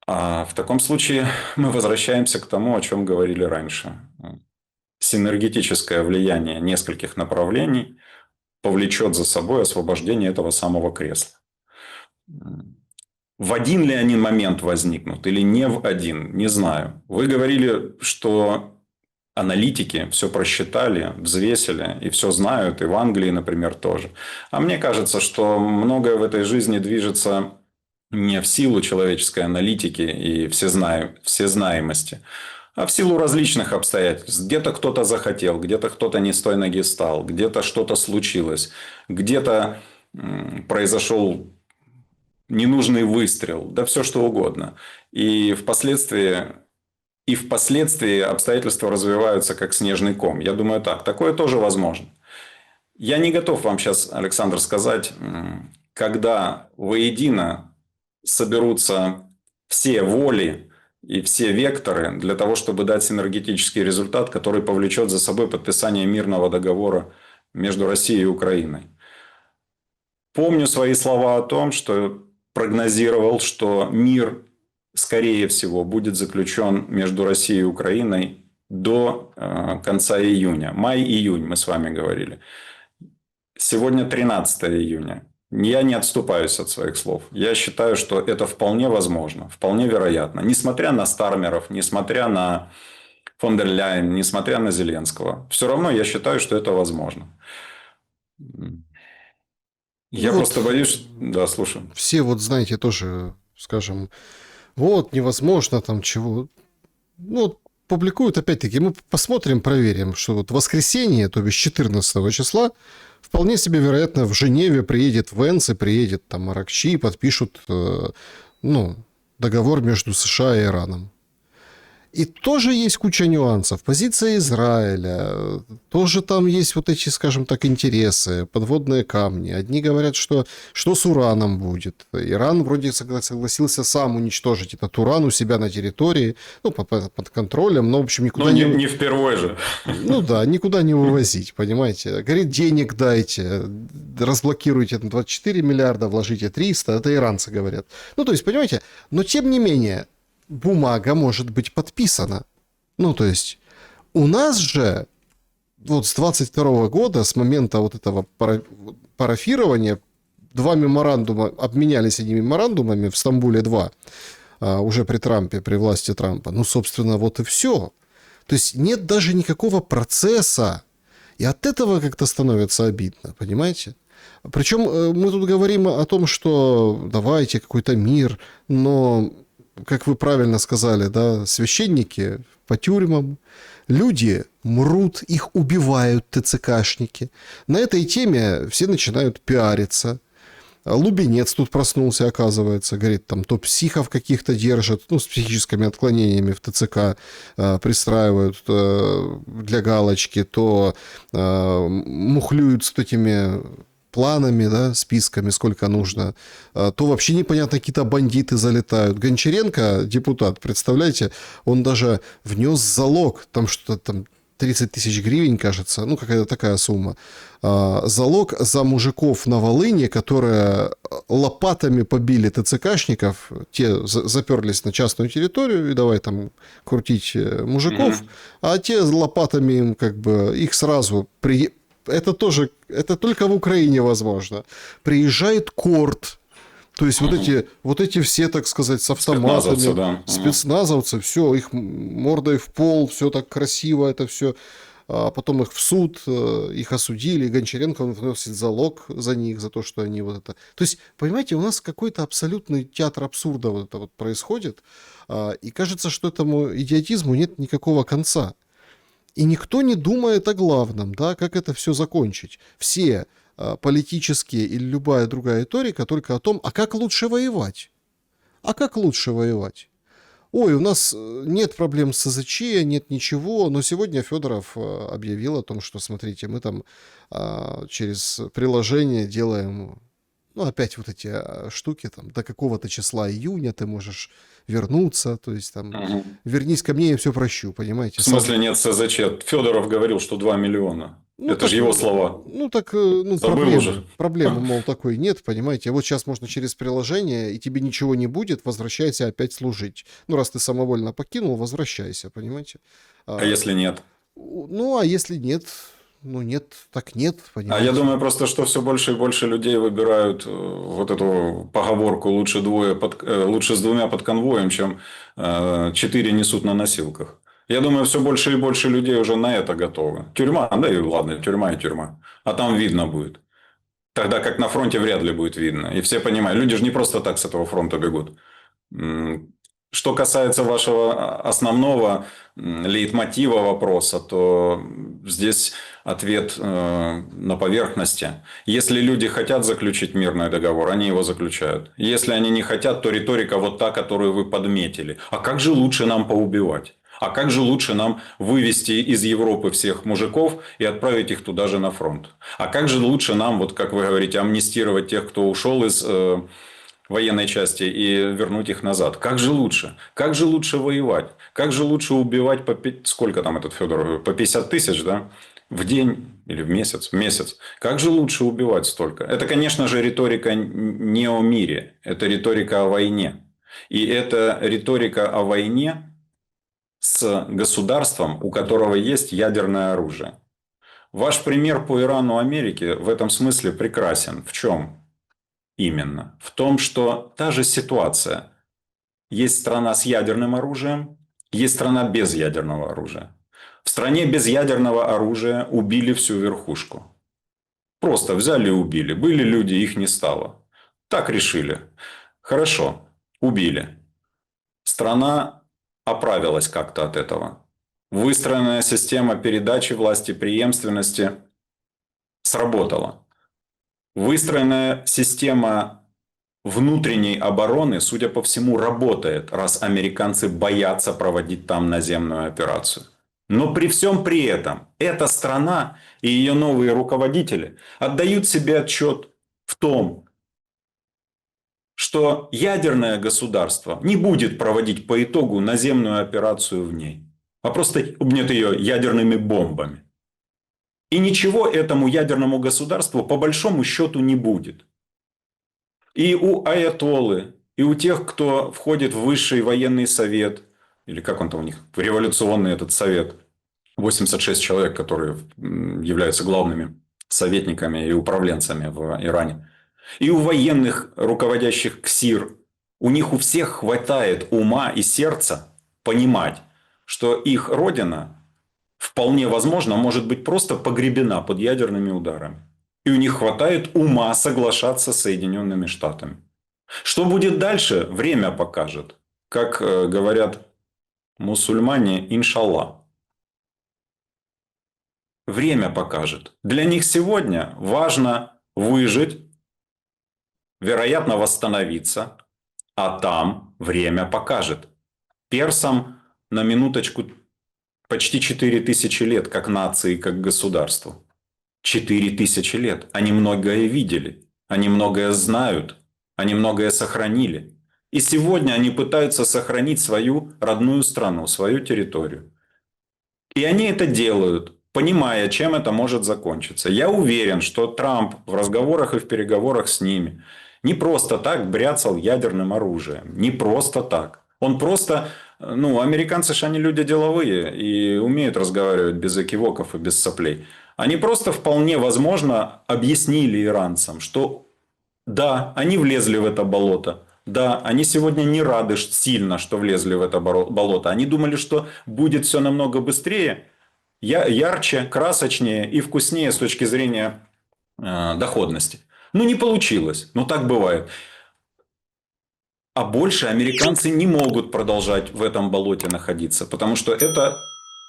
А в таком случае мы возвращаемся к тому, о чем говорили раньше. Синергетическое влияние нескольких направлений повлечет за собой освобождение этого самого кресла. В один ли они момент возникнут или не в один, не знаю. Вы говорили, что аналитики все просчитали, взвесили и все знают, и в Англии, например, тоже. А мне кажется, что многое в этой жизни движется не в силу человеческой аналитики и всезнаемости, а в силу различных обстоятельств. Где-то кто-то захотел, где-то кто-то не с той ноги встал, где-то что-то случилось, где-то произошел ненужный выстрел, да все что угодно. И впоследствии обстоятельства развиваются как снежный ком. Я думаю, такое тоже возможно. Я не готов вам сейчас, Александр, сказать, когда воедино соберутся все воли и все векторы для того, чтобы дать синергетический результат, который повлечет за собой подписание мирного договора между Россией и Украиной. Помню свои слова о том, что прогнозировал, что мир, скорее всего, будет заключен между Россией и Украиной до конца июня. Май-июнь мы с вами говорили. Сегодня 13 июня. Я не отступаюсь от своих слов. Я считаю, что это вполне возможно, вполне вероятно. Несмотря на Стармеров, несмотря на фон дер Ляйен, несмотря на Зеленского. Все равно я считаю, что это возможно. Я просто боюсь... Да, слушаю. Все знаете, тоже, скажем, невозможно там чего. Публикуют опять-таки. Мы посмотрим, проверим, что воскресенье, то бишь 14 числа, вполне себе вероятно в Женеве приедет Венс и приедет там Аракчи и подпишут договор между США и Ираном. И тоже есть куча нюансов. Позиция Израиля, тоже там есть эти, скажем так, интересы, подводные камни. Одни говорят, что с ураном будет. Иран вроде согласился сам уничтожить этот уран у себя на территории, под контролем, но, в общем, никуда не впервые же. Никуда не вывозить, понимаете. Говорит, денег дайте, разблокируйте 24 миллиарда, вложите 300, это иранцы говорят. То есть, понимаете, но тем не менее, бумага может быть подписана. У нас же с 22 года, с момента этого парафирования, два меморандума, обменялись этими меморандумами в Стамбуле 2, уже при Трампе, при власти Трампа. Собственно, и все. То есть нет даже никакого процесса. И от этого как-то становится обидно, понимаете? Причем мы тут говорим о том, что давайте какой-то мир, но... Как вы правильно сказали, да, священники по тюрьмам, люди мрут, их убивают ТЦКшники. На этой теме все начинают пиариться. Лубенец тут проснулся, оказывается, говорит, там то психов каких-то держат, с психическими отклонениями в ТЦК пристраивают для галочки, то мухлюют с этими... планами, да, списками, сколько нужно, то вообще непонятно, какие-то бандиты залетают. Гончаренко, депутат, представляете, он даже внес залог, там что-то там 30 тысяч гривен, кажется, ну, какая-то такая сумма. Залог за мужиков на Волыне, которые лопатами побили ТЦКшников, те заперлись на частную территорию и давай там крутить мужиков, а те лопатами им как бы их сразу это тоже, это только в Украине возможно. Приезжает Корт, то есть вот эти все, так сказать, с автоматами, спецназовцы, да. спецназовцы, все, их мордой в пол, все так красиво, это все. А потом их в суд, их осудили, Гончаренко вносит залог за них, за то, что они вот это... То есть, понимаете, у нас какой-то абсолютный театр абсурда вот это вот происходит, и кажется, что этому идиотизму нет никакого конца. И никто не думает о главном, да, как это все закончить. Все политические или любая другая риторика только о том, а как лучше воевать? А как лучше воевать? Ой, у нас нет проблем с СЗЧ, нет ничего, но сегодня Федоров объявил о том, что, смотрите, мы там через приложение делаем, ну, опять вот эти штуки, там, до какого-то числа июня ты можешь вернуться, то есть там, вернись ко мне, я все прощу, понимаете? В смысле нет СЗЧ? Федоров говорил, что 2 миллиона. Ну, Это же его слова. Ну, так, Забыл уже. проблемы, мол, такой нет, понимаете. Вот сейчас можно через приложение, и тебе ничего не будет, возвращайся опять служить. Ну, раз ты самовольно покинул, возвращайся, понимаете. А если нет? Ну, а если нет, ну, нет, так нет, понимаете. А я думаю просто, что все больше и больше людей выбирают вот эту поговорку лучше с двумя под конвоем, чем 4 несут на носилках. Я думаю, все больше и больше людей уже на это готовы. Тюрьма, да и ладно, тюрьма и тюрьма. А там видно будет. Тогда как на фронте вряд ли будет видно. И все понимают, люди же не просто так с этого фронта бегут. Что касается вашего основного лейтмотива вопроса, то здесь ответ на поверхности. Если люди хотят заключить мирный договор, они его заключают. Если они не хотят, то риторика вот та, которую вы подметили. А как же лучше нам поубивать? А как же лучше нам вывести из Европы всех мужиков и отправить их туда же на фронт? А как же лучше нам, вот как вы говорите, амнистировать тех, кто ушел из военной части и вернуть их назад? Как же лучше? Как же лучше воевать? Как же лучше убивать сколько там этот Федор? По 50 тысяч, да? В день или в месяц? В месяц. Как же лучше убивать столько? Это, конечно же, риторика не о мире. Это риторика о войне. И это риторика о войне с государством, у которого есть ядерное оружие. Ваш пример по Ирану Америки в этом смысле прекрасен. В чем именно? В том, что та же ситуация. Есть страна с ядерным оружием, есть страна без ядерного оружия. В стране без ядерного оружия убили всю верхушку. Просто взяли и убили. Были люди, их не стало. Так решили. Хорошо, убили. Страна оправилась как-то от этого. Выстроенная система передачи власти, преемственности сработала. Выстроенная система внутренней обороны, судя по всему, работает, раз американцы боятся проводить там наземную операцию. Но при всем при этом эта страна и ее новые руководители отдают себе отчет в том, что ядерное государство не будет проводить по итогу наземную операцию в ней, а просто убьет ее ядерными бомбами. И ничего этому ядерному государству по большому счету не будет. И у аятоллы, и у тех, кто входит в высший военный совет, или как он там у них, революционный этот совет, 86 человек, которые являются главными советниками и управленцами в Иране, и у военных руководящих КСИР, у них у всех хватает ума и сердца понимать, что их родина вполне возможно может быть просто погребена под ядерными ударами. И у них хватает ума соглашаться с Соединенными Штатами. Что будет дальше, время покажет. Как говорят мусульмане, иншаллах. Время покажет. Для них сегодня важно выжить, вероятно, восстановиться, а там время покажет. Персам на минуточку почти 4000 лет, как нации, как государству. 4000 лет. Они многое видели, они многое знают, они многое сохранили. И сегодня они пытаются сохранить свою родную страну, свою территорию. И они это делают, понимая, чем это может закончиться. Я уверен, что Трамп в разговорах и в переговорах с ними не просто так бряцал ядерным оружием. Не просто так. Он просто... Ну, американцы же они люди деловые и умеют разговаривать без экивоков и без соплей. Они просто вполне возможно объяснили иранцам, что да, они влезли в это болото. Да, они сегодня не рады сильно, что влезли в это болото. Они думали, что будет все намного быстрее, ярче, красочнее и вкуснее с точки зрения доходности. Ну, не получилось. Ну, так бывает. А больше американцы не могут продолжать в этом болоте находиться, потому что это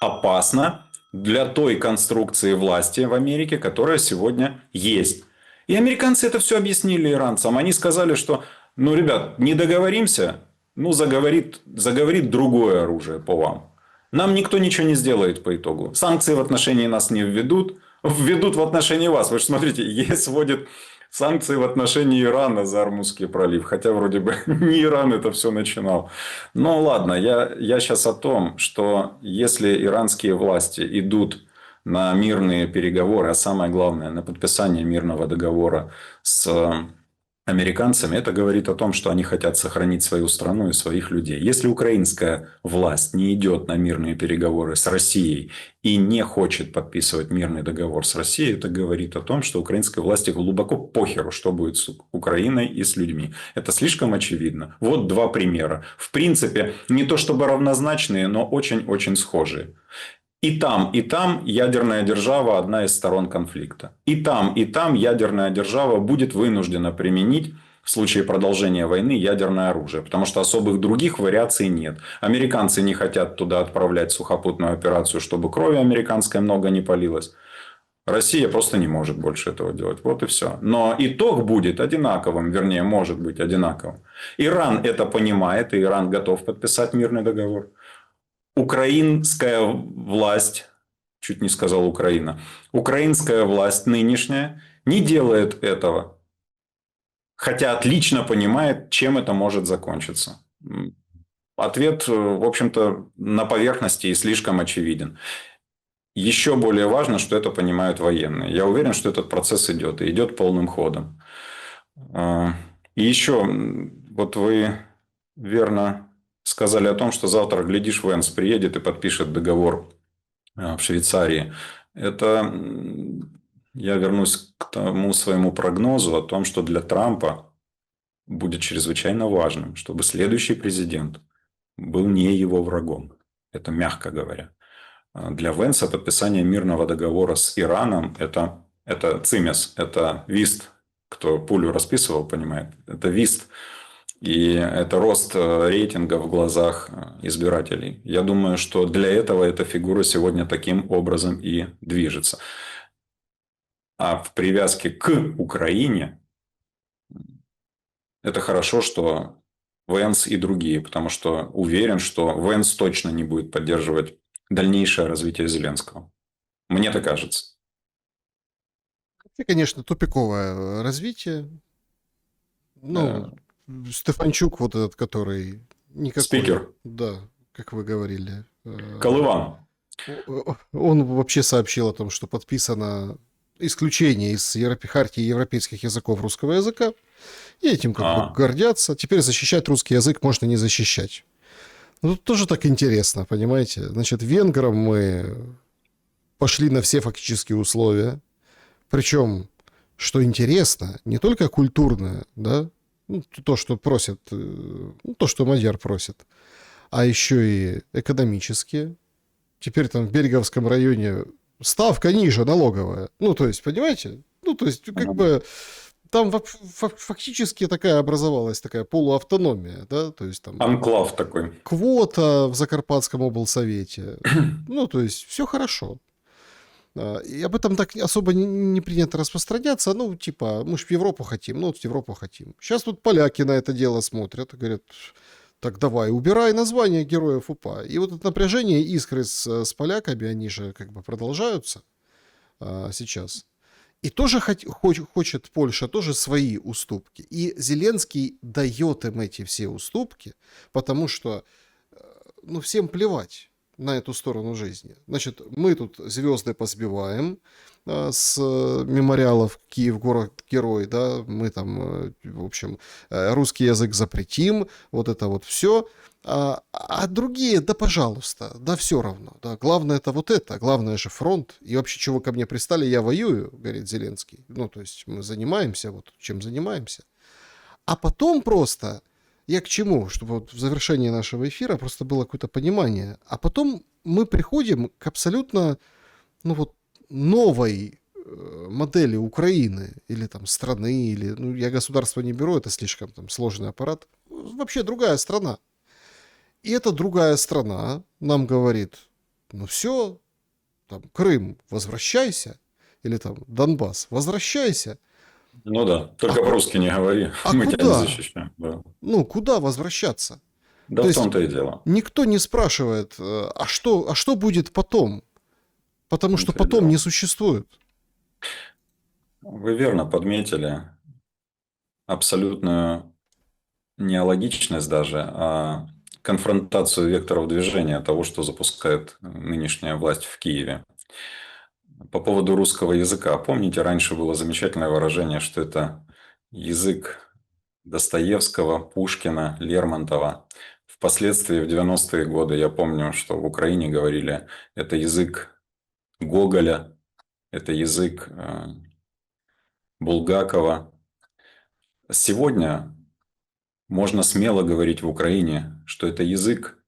опасно для той конструкции власти в Америке, которая сегодня есть. И американцы это все объяснили иранцам. Они сказали, что, ну, ребят, не договоримся, ну, заговорит другое оружие по вам. Нам никто ничего не сделает по итогу. Санкции в отношении нас не введут в отношении вас. Вы же смотрите, ЕС вводит санкции в отношении Ирана за Ормузский пролив. Хотя, вроде бы, не Иран это все начинал. Но ладно, я сейчас о том, что если иранские власти идут на мирные переговоры, а самое главное, на подписание мирного договора с американцами, это говорит о том, что они хотят сохранить свою страну и своих людей. Если украинская власть не идет на мирные переговоры с Россией и не хочет подписывать мирный договор с Россией, это говорит о том, что украинской власти глубоко похеру, что будет с Украиной и с людьми. Это слишком очевидно. Вот два примера. В принципе, не то чтобы равнозначные, но очень-очень схожие. И там ядерная держава – одна из сторон конфликта. И там ядерная держава будет вынуждена применить в случае продолжения войны ядерное оружие. Потому что особых других вариаций нет. Американцы не хотят туда отправлять сухопутную операцию, чтобы крови американской много не полилось. Россия просто не может больше этого делать. Вот и все. Но итог будет одинаковым, вернее, может быть одинаковым. Иран это понимает, и Иран готов подписать мирный договор. Украинская власть, чуть не сказал Украина, украинская власть нынешняя не делает этого. Хотя отлично понимает, чем это может закончиться. Ответ, в общем-то, на поверхности и слишком очевиден. Еще более важно, что это понимают военные. Я уверен, что этот процесс идет, и идет полным ходом. И еще, вот вы верно сказали о том, что завтра, глядишь, Венс приедет и подпишет договор в Швейцарии. Это я вернусь к тому своему прогнозу о том, что для Трампа будет чрезвычайно важным, чтобы следующий президент был не его врагом. Это мягко говоря. Для Венса подписание мирного договора с Ираном – это цимес, это вист. Кто пулю расписывал, понимает. Это вист. И это рост рейтинга в глазах избирателей. Я думаю, что для этого эта фигура сегодня таким образом и движется. А в привязке к Украине это хорошо, что Венс и другие, потому что уверен, что Венс точно не будет поддерживать дальнейшее развитие Зеленского. Мне так кажется. Это, конечно, тупиковое развитие. Ну, Стефанчук, вот этот, который никакой. Спикер. Да, как вы говорили. Колыван. Он вообще сообщил о том, что подписано исключение из Хартии европейских языков русского языка. И этим как бы гордятся. Теперь защищать русский язык можно не защищать. Ну, тут тоже так интересно, понимаете? Значит, венграм мы пошли на все фактические условия. Причем, что интересно, не только культурное, да, ну, то, что просят, то, что Мадьяр просит, а еще и экономические. Теперь там в Береговском районе ставка ниже налоговая. Ну, то есть, понимаете? Ну, то есть, как бы там фактически такая образовалась такая полуавтономия, да, то есть там... Анклав такой. Квота в Закарпатском облсовете. Ну, то есть, все хорошо. И об этом так особо не принято распространяться. Ну, типа, мы же в Европу хотим. Ну, вот в Европу хотим. Сейчас тут поляки на это дело смотрят и говорят, так давай, убирай название героев УПА. И вот это напряжение, искры с поляками, они же как бы продолжаются сейчас. И тоже хочет Польша тоже свои уступки. И Зеленский дает им эти все уступки, потому что, ну, всем плевать. на эту сторону жизни. Значит, мы тут звезды позбиваем с мемориалов «Киев, город-герой», да, мы там, в общем, русский язык запретим, вот это вот все. А другие, да пожалуйста, да все равно. Да. Главное это вот это, главное же фронт. И вообще, чего ко мне пристали, я воюю, говорит Зеленский. Ну, то есть мы занимаемся, вот чем занимаемся. А потом просто, я к чему, чтобы вот в завершении нашего эфира просто было какое-то понимание. А потом мы приходим к абсолютно, ну вот, новой модели Украины или там страны, или, ну, я государство не беру, это слишком там сложный аппарат. Вообще другая страна. И эта другая страна нам говорит, ну все, там, Крым, возвращайся, или там Донбасс, возвращайся. Ну да, А, только по-русски не говори, а мы тебя не куда? защищаем. Да, Ну, куда возвращаться? да То в есть том-то и дело. никто не спрашивает, а что будет потом? В Потому что том-то и потом дело. не существует. Вы верно подметили абсолютную неологичность даже, а конфронтацию векторов движения того, что запускает нынешняя власть в Киеве. По поводу русского языка. Помните, раньше было замечательное выражение, что это язык Достоевского, Пушкина, Лермонтова. Впоследствии, в 90-е годы, я помню, что в Украине говорили, это язык Гоголя, это язык Булгакова. Сегодня можно смело говорить в Украине, что это язык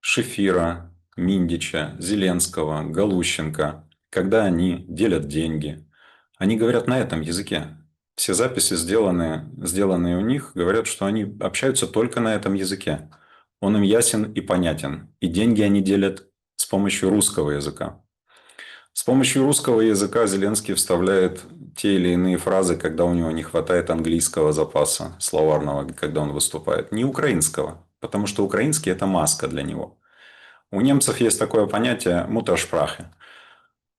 Шефира, Миндича, Зеленского, Галущенко, когда они делят деньги. Они говорят на этом языке. Все записи, сделанные у них, говорят, что они общаются только на этом языке. Он им ясен и понятен. И деньги они делят с помощью русского языка. С помощью русского языка Зеленский вставляет те или иные фразы, когда у него не хватает английского запаса словарного, когда он выступает. Не украинского, потому что украинский – это маска для него. У немцев есть такое понятие «муттершпрахе»,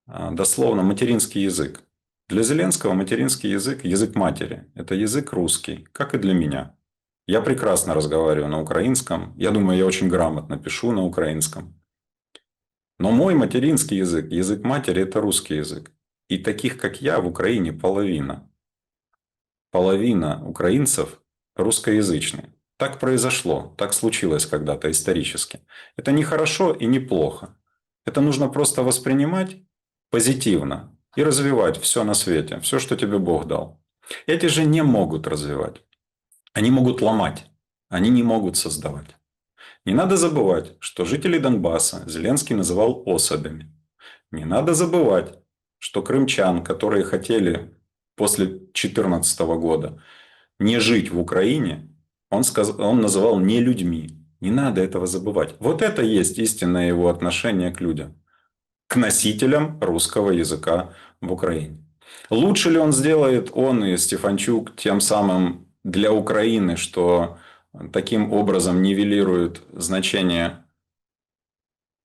дословно материнский язык. Для Зеленского материнский язык – язык матери. Это язык русский, как и для меня. Я прекрасно разговариваю на украинском. Я думаю, я очень грамотно пишу на украинском. Но мой материнский язык, язык матери – это русский язык. И таких, как я, в Украине половина. Половина украинцев русскоязычные. Так произошло, так случилось когда-то исторически. Это не хорошо и не плохо. Это нужно просто воспринимать позитивно и развивать все на свете, все, что тебе Бог дал. Эти же не могут развивать. Они могут ломать, они не могут создавать. Не надо забывать, что жителей Донбасса Зеленский называл особями. Не надо забывать, что крымчан, которые хотели после 2014 года не жить в Украине, он называл не людьми. Не надо этого забывать. Вот это есть истинное его отношение к людям, к носителям русского языка в Украине. Лучше ли он сделает, он и Стефанчук, тем самым для Украины, что таким образом нивелирует значение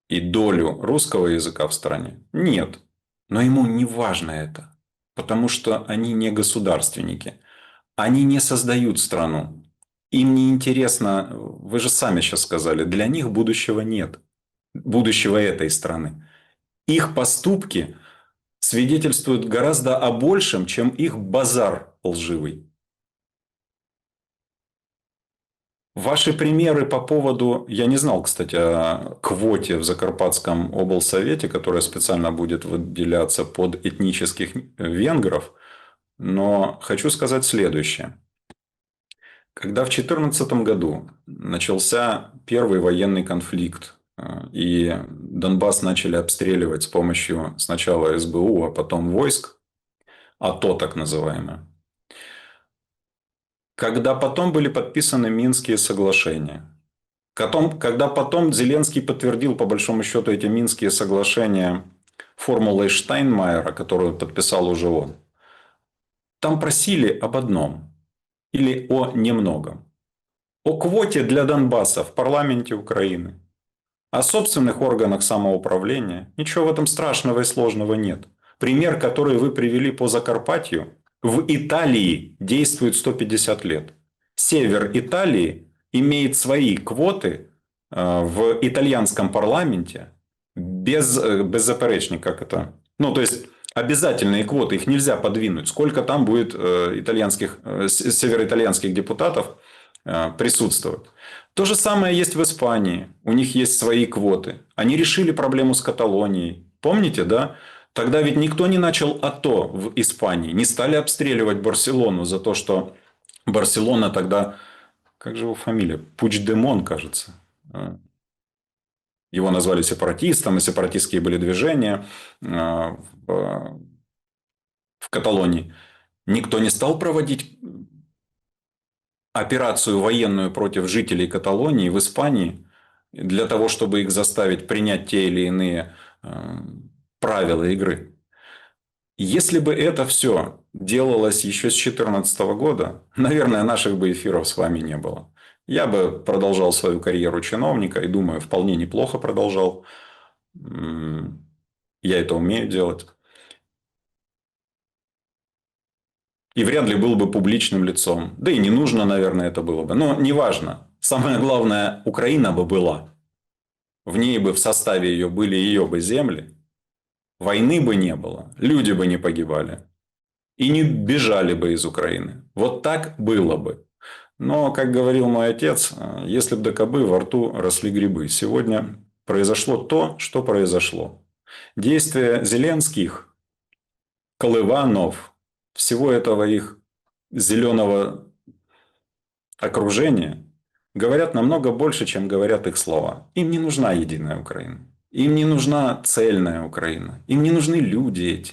и долю русского языка в стране? Нет. Но ему не важно это, потому что они не государственники. Они не создают страну. Им не интересно, вы же сами сейчас сказали, для них будущего нет. Будущего этой страны. Их поступки свидетельствуют гораздо о большем, чем их базар лживый. Ваши примеры по поводу... Я не знал, кстати, о квоте в Закарпатском облсовете, которая специально будет выделяться под этнических венгров. Но хочу сказать следующее. Когда в 2014 году начался первый военный конфликт, и Донбасс начали обстреливать с помощью сначала СБУ, а потом войск, АТО так называемое, когда потом были подписаны Минские соглашения, когда потом Зеленский подтвердил, по большому счету, эти Минские соглашения формулой Штайнмайера, которую подписал уже он, там просили об одном или о немногом. О квоте для Донбасса в парламенте Украины. О собственных органах самоуправления. Ничего в этом страшного и сложного нет. Пример, который вы привели по Закарпатью, в Италии действует 150 лет. Север Италии имеет свои квоты в итальянском парламенте беззаперечник, как это? Ну, то есть обязательные квоты, их нельзя подвинуть. Сколько там будет североитальянских депутатов присутствовать. То же самое есть в Испании. У них есть свои квоты. Они решили проблему с Каталонией. Помните, да? Тогда ведь никто не начал АТО в Испании. Не стали обстреливать Барселону за то, что Барселона тогда... Как же его фамилия? Пучдемон, кажется. Его назвали сепаратистом, и сепаратистские были движения в Каталонии. Никто не стал проводить операцию военную против жителей Каталонии в Испании для того, чтобы их заставить принять те или иные правила игры. Если бы это все делалось еще с 2014 года, наверное, наших бы эфиров с вами не было. Я бы продолжал свою карьеру чиновника и, думаю, вполне неплохо продолжал. Я это умею делать. И вряд ли был бы публичным лицом. Да и не нужно, наверное, это было бы. Но неважно. Самое главное, Украина бы была. В ней бы, в составе ее были ее бы земли. Войны бы не было. Люди бы не погибали. И не бежали бы из Украины. Вот так было бы. Но, как говорил мой отец, если бы до кобы во рту росли грибы. Сегодня произошло то, что произошло. Действия Зеленских, Колыванов, всего этого их зеленого окружения говорят намного больше, чем говорят их слова. Им не нужна единая Украина. Им не нужна цельная Украина. Им не нужны люди эти.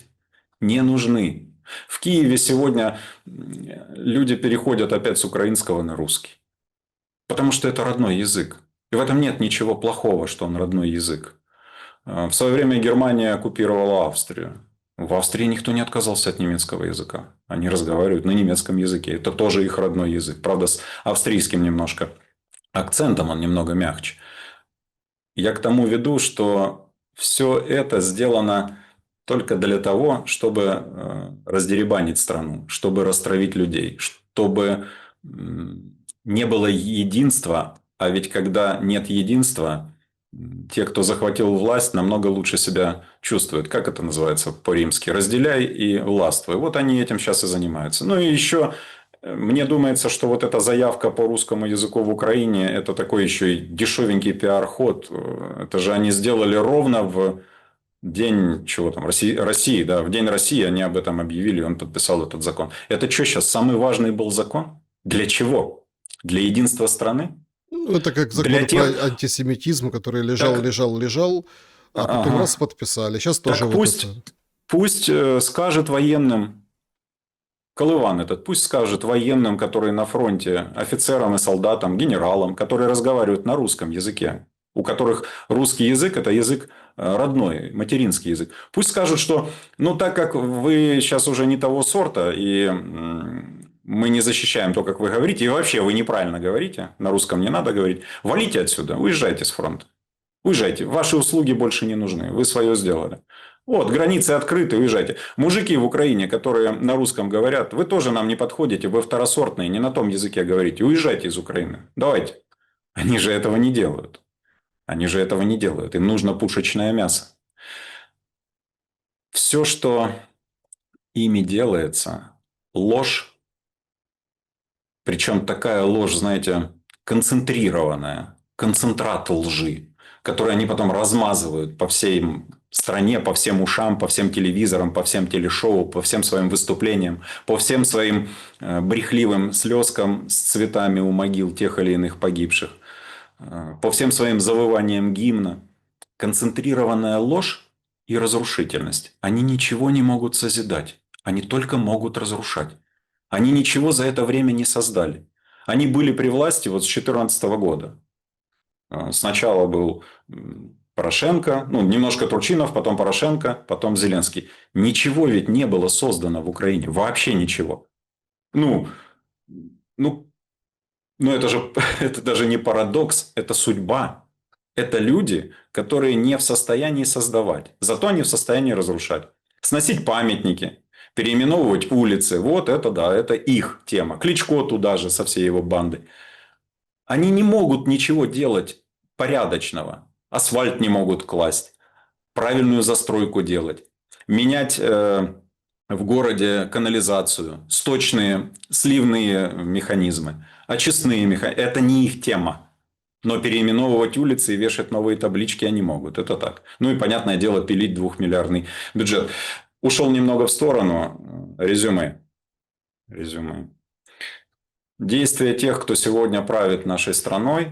Не нужны. В Киеве сегодня люди переходят опять с украинского на русский. Потому что это родной язык. И в этом нет ничего плохого, что он родной язык. В свое время Германия оккупировала Австрию. В Австрии никто не отказался от немецкого языка. Они разговаривают на немецком языке. Это тоже их родной язык. Правда, с австрийским немножко акцентом, он немного мягче. Я к тому веду, что все это сделано только для того, чтобы раздеребанить страну, чтобы растравить людей, чтобы не было единства. А ведь когда нет единства, те, кто захватил власть, намного лучше себя чувствуют. Как это называется по-римски? Разделяй и властвуй. Вот они этим сейчас и занимаются. Ну и еще мне думается, что вот эта заявка по русскому языку в Украине, это такой еще и дешевенький пиар-ход. Это же они сделали ровно в день чего там, России, да, в День России они об этом объявили, он подписал этот закон. Это что сейчас, самый важный был закон? Для чего? Для единства страны? Ну, это как закон Для тех... про антисемитизм, который лежал, Так... лежал, а потом раз подписали. Сейчас тоже так вот пусть, это. Пусть скажет военным, Колыван этот, пусть скажет военным, которые на фронте, офицерам и солдатам, генералам, которые разговаривают на русском языке, у которых русский язык – это язык родной, материнский язык. Пусть скажут, что, ну, так как вы сейчас уже не того сорта, и мы не защищаем то, как вы говорите, и вообще вы неправильно говорите, на русском не надо говорить, валите отсюда, уезжайте с фронта. Уезжайте, ваши услуги больше не нужны, вы свое сделали. Вот, границы открыты, уезжайте. Мужики в Украине, которые на русском говорят, вы тоже нам не подходите, вы второсортные, не на том языке говорите, уезжайте из Украины. Давайте. Они же этого не делают. Они же этого не делают. Им нужно пушечное мясо. Все, что ими делается, ложь. Причем такая ложь, знаете, концентрированная. Концентрат лжи, который они потом размазывают по всей стране, по всем ушам, по всем телевизорам, по всем телешоу, по всем своим выступлениям, по всем своим брехливым слезкам с цветами у могил тех или иных погибших, по всем своим завываниям гимна. Концентрированная ложь и разрушительность. Они ничего не могут созидать. Они только могут разрушать. Они ничего за это время не создали. Они были при власти вот с 2014 года. Сначала был Порошенко, ну, немножко Турчинов, потом Порошенко, потом Зеленский. Ничего ведь не было создано в Украине. Вообще ничего. Ну это же это даже не парадокс, это судьба. Это люди, которые не в состоянии создавать. Зато они в состоянии разрушать. Сносить памятники, переименовывать улицы. Вот это да, это их тема. Кличко туда же со всей его бандой. Они не могут ничего делать порядочного. Асфальт не могут класть, правильную застройку делать, менять в городе канализацию, сточные, сливные механизмы, очистные механизмы. Это не их тема. Но переименовывать улицы и вешать новые таблички они могут. Это так. Ну и, понятное дело, пилить 2-миллиардный бюджет. Ушел немного в сторону. Резюме. Действия тех, кто сегодня правит нашей страной,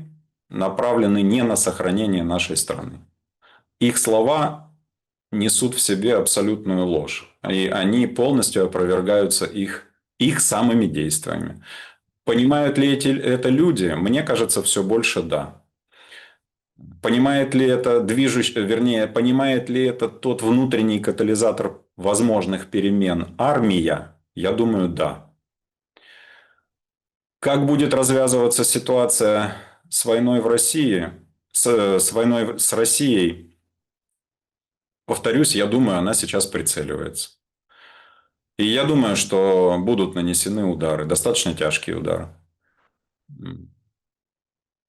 направлены не на сохранение нашей страны. Их слова несут в себе абсолютную ложь. И они полностью опровергаются их самыми действиями. Понимают ли это люди? Мне кажется, все больше да. Понимает ли это понимает ли это тот внутренний катализатор возможных перемен армия? Я думаю, да. Как будет развязываться ситуация с войной в России, с войной с Россией? Повторюсь, я думаю, она сейчас прицеливается. И я думаю, что будут нанесены удары, достаточно тяжкие удары.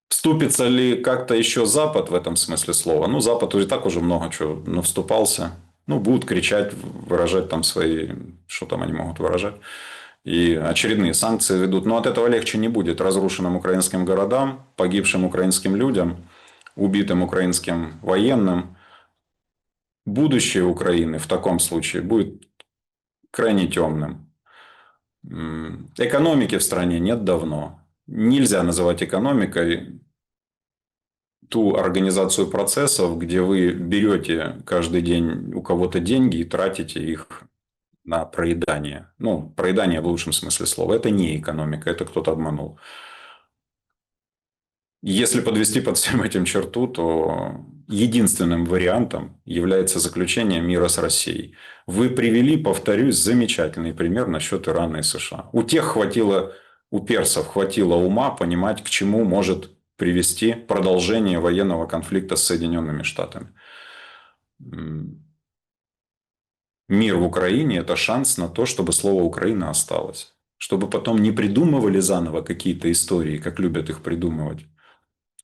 Вступится ли как-то еще Запад в этом смысле слова? Ну, Запад и так уже много чего вступался. Ну, будут кричать, выражать там свои... Что там они могут выражать? И очередные санкции ведут. Но от этого легче не будет разрушенным украинским городам, погибшим украинским людям, убитым украинским военным. Будущее Украины в таком случае будет крайне темным. Экономики в стране нет давно. Нельзя называть экономикой ту организацию процессов, где вы берете каждый день у кого-то деньги и тратите их на проедание. Ну, проедание в лучшем смысле слова. Это не экономика, это кто-то обманул. Если подвести под всем этим черту, то единственным вариантом является заключение мира с Россией. Вы привели, повторюсь, замечательный пример насчет Ирана и США. У персов хватило ума понимать, к чему может привести продолжение военного конфликта с Соединенными Штатами. Мир в Украине – это шанс на то, чтобы слово «Украина» осталось. Чтобы потом не придумывали заново какие-то истории, как любят их придумывать,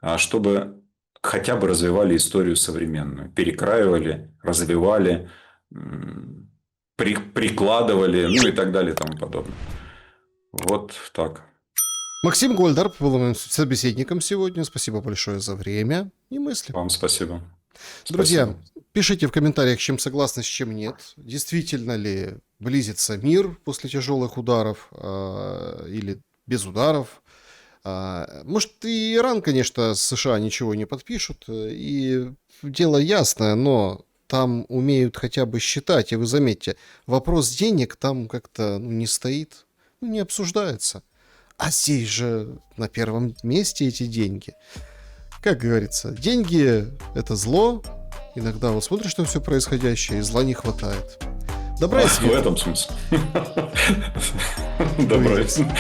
а чтобы хотя бы развивали историю современную. Перекраивали, развивали, прикладывали, ну и так далее и тому подобное. Вот так. Максим Гольдар был моим собеседником сегодня. Спасибо большое за время и мысли. Вам спасибо. Друзья, Спасибо. пишите в комментариях, с чем согласны, с чем нет. Действительно ли близится мир после тяжелых ударов или без ударов? Может, и Иран, конечно, с США ничего не подпишут, и дело ясное, но там умеют хотя бы считать, и вы заметьте, вопрос денег там как-то не стоит, не обсуждается. А здесь же на первом месте эти деньги. Как говорится, деньги – это зло. Иногда вот смотришь на все происходящее, и зла не хватает. Добра и света. В этом смысле. Добра и света.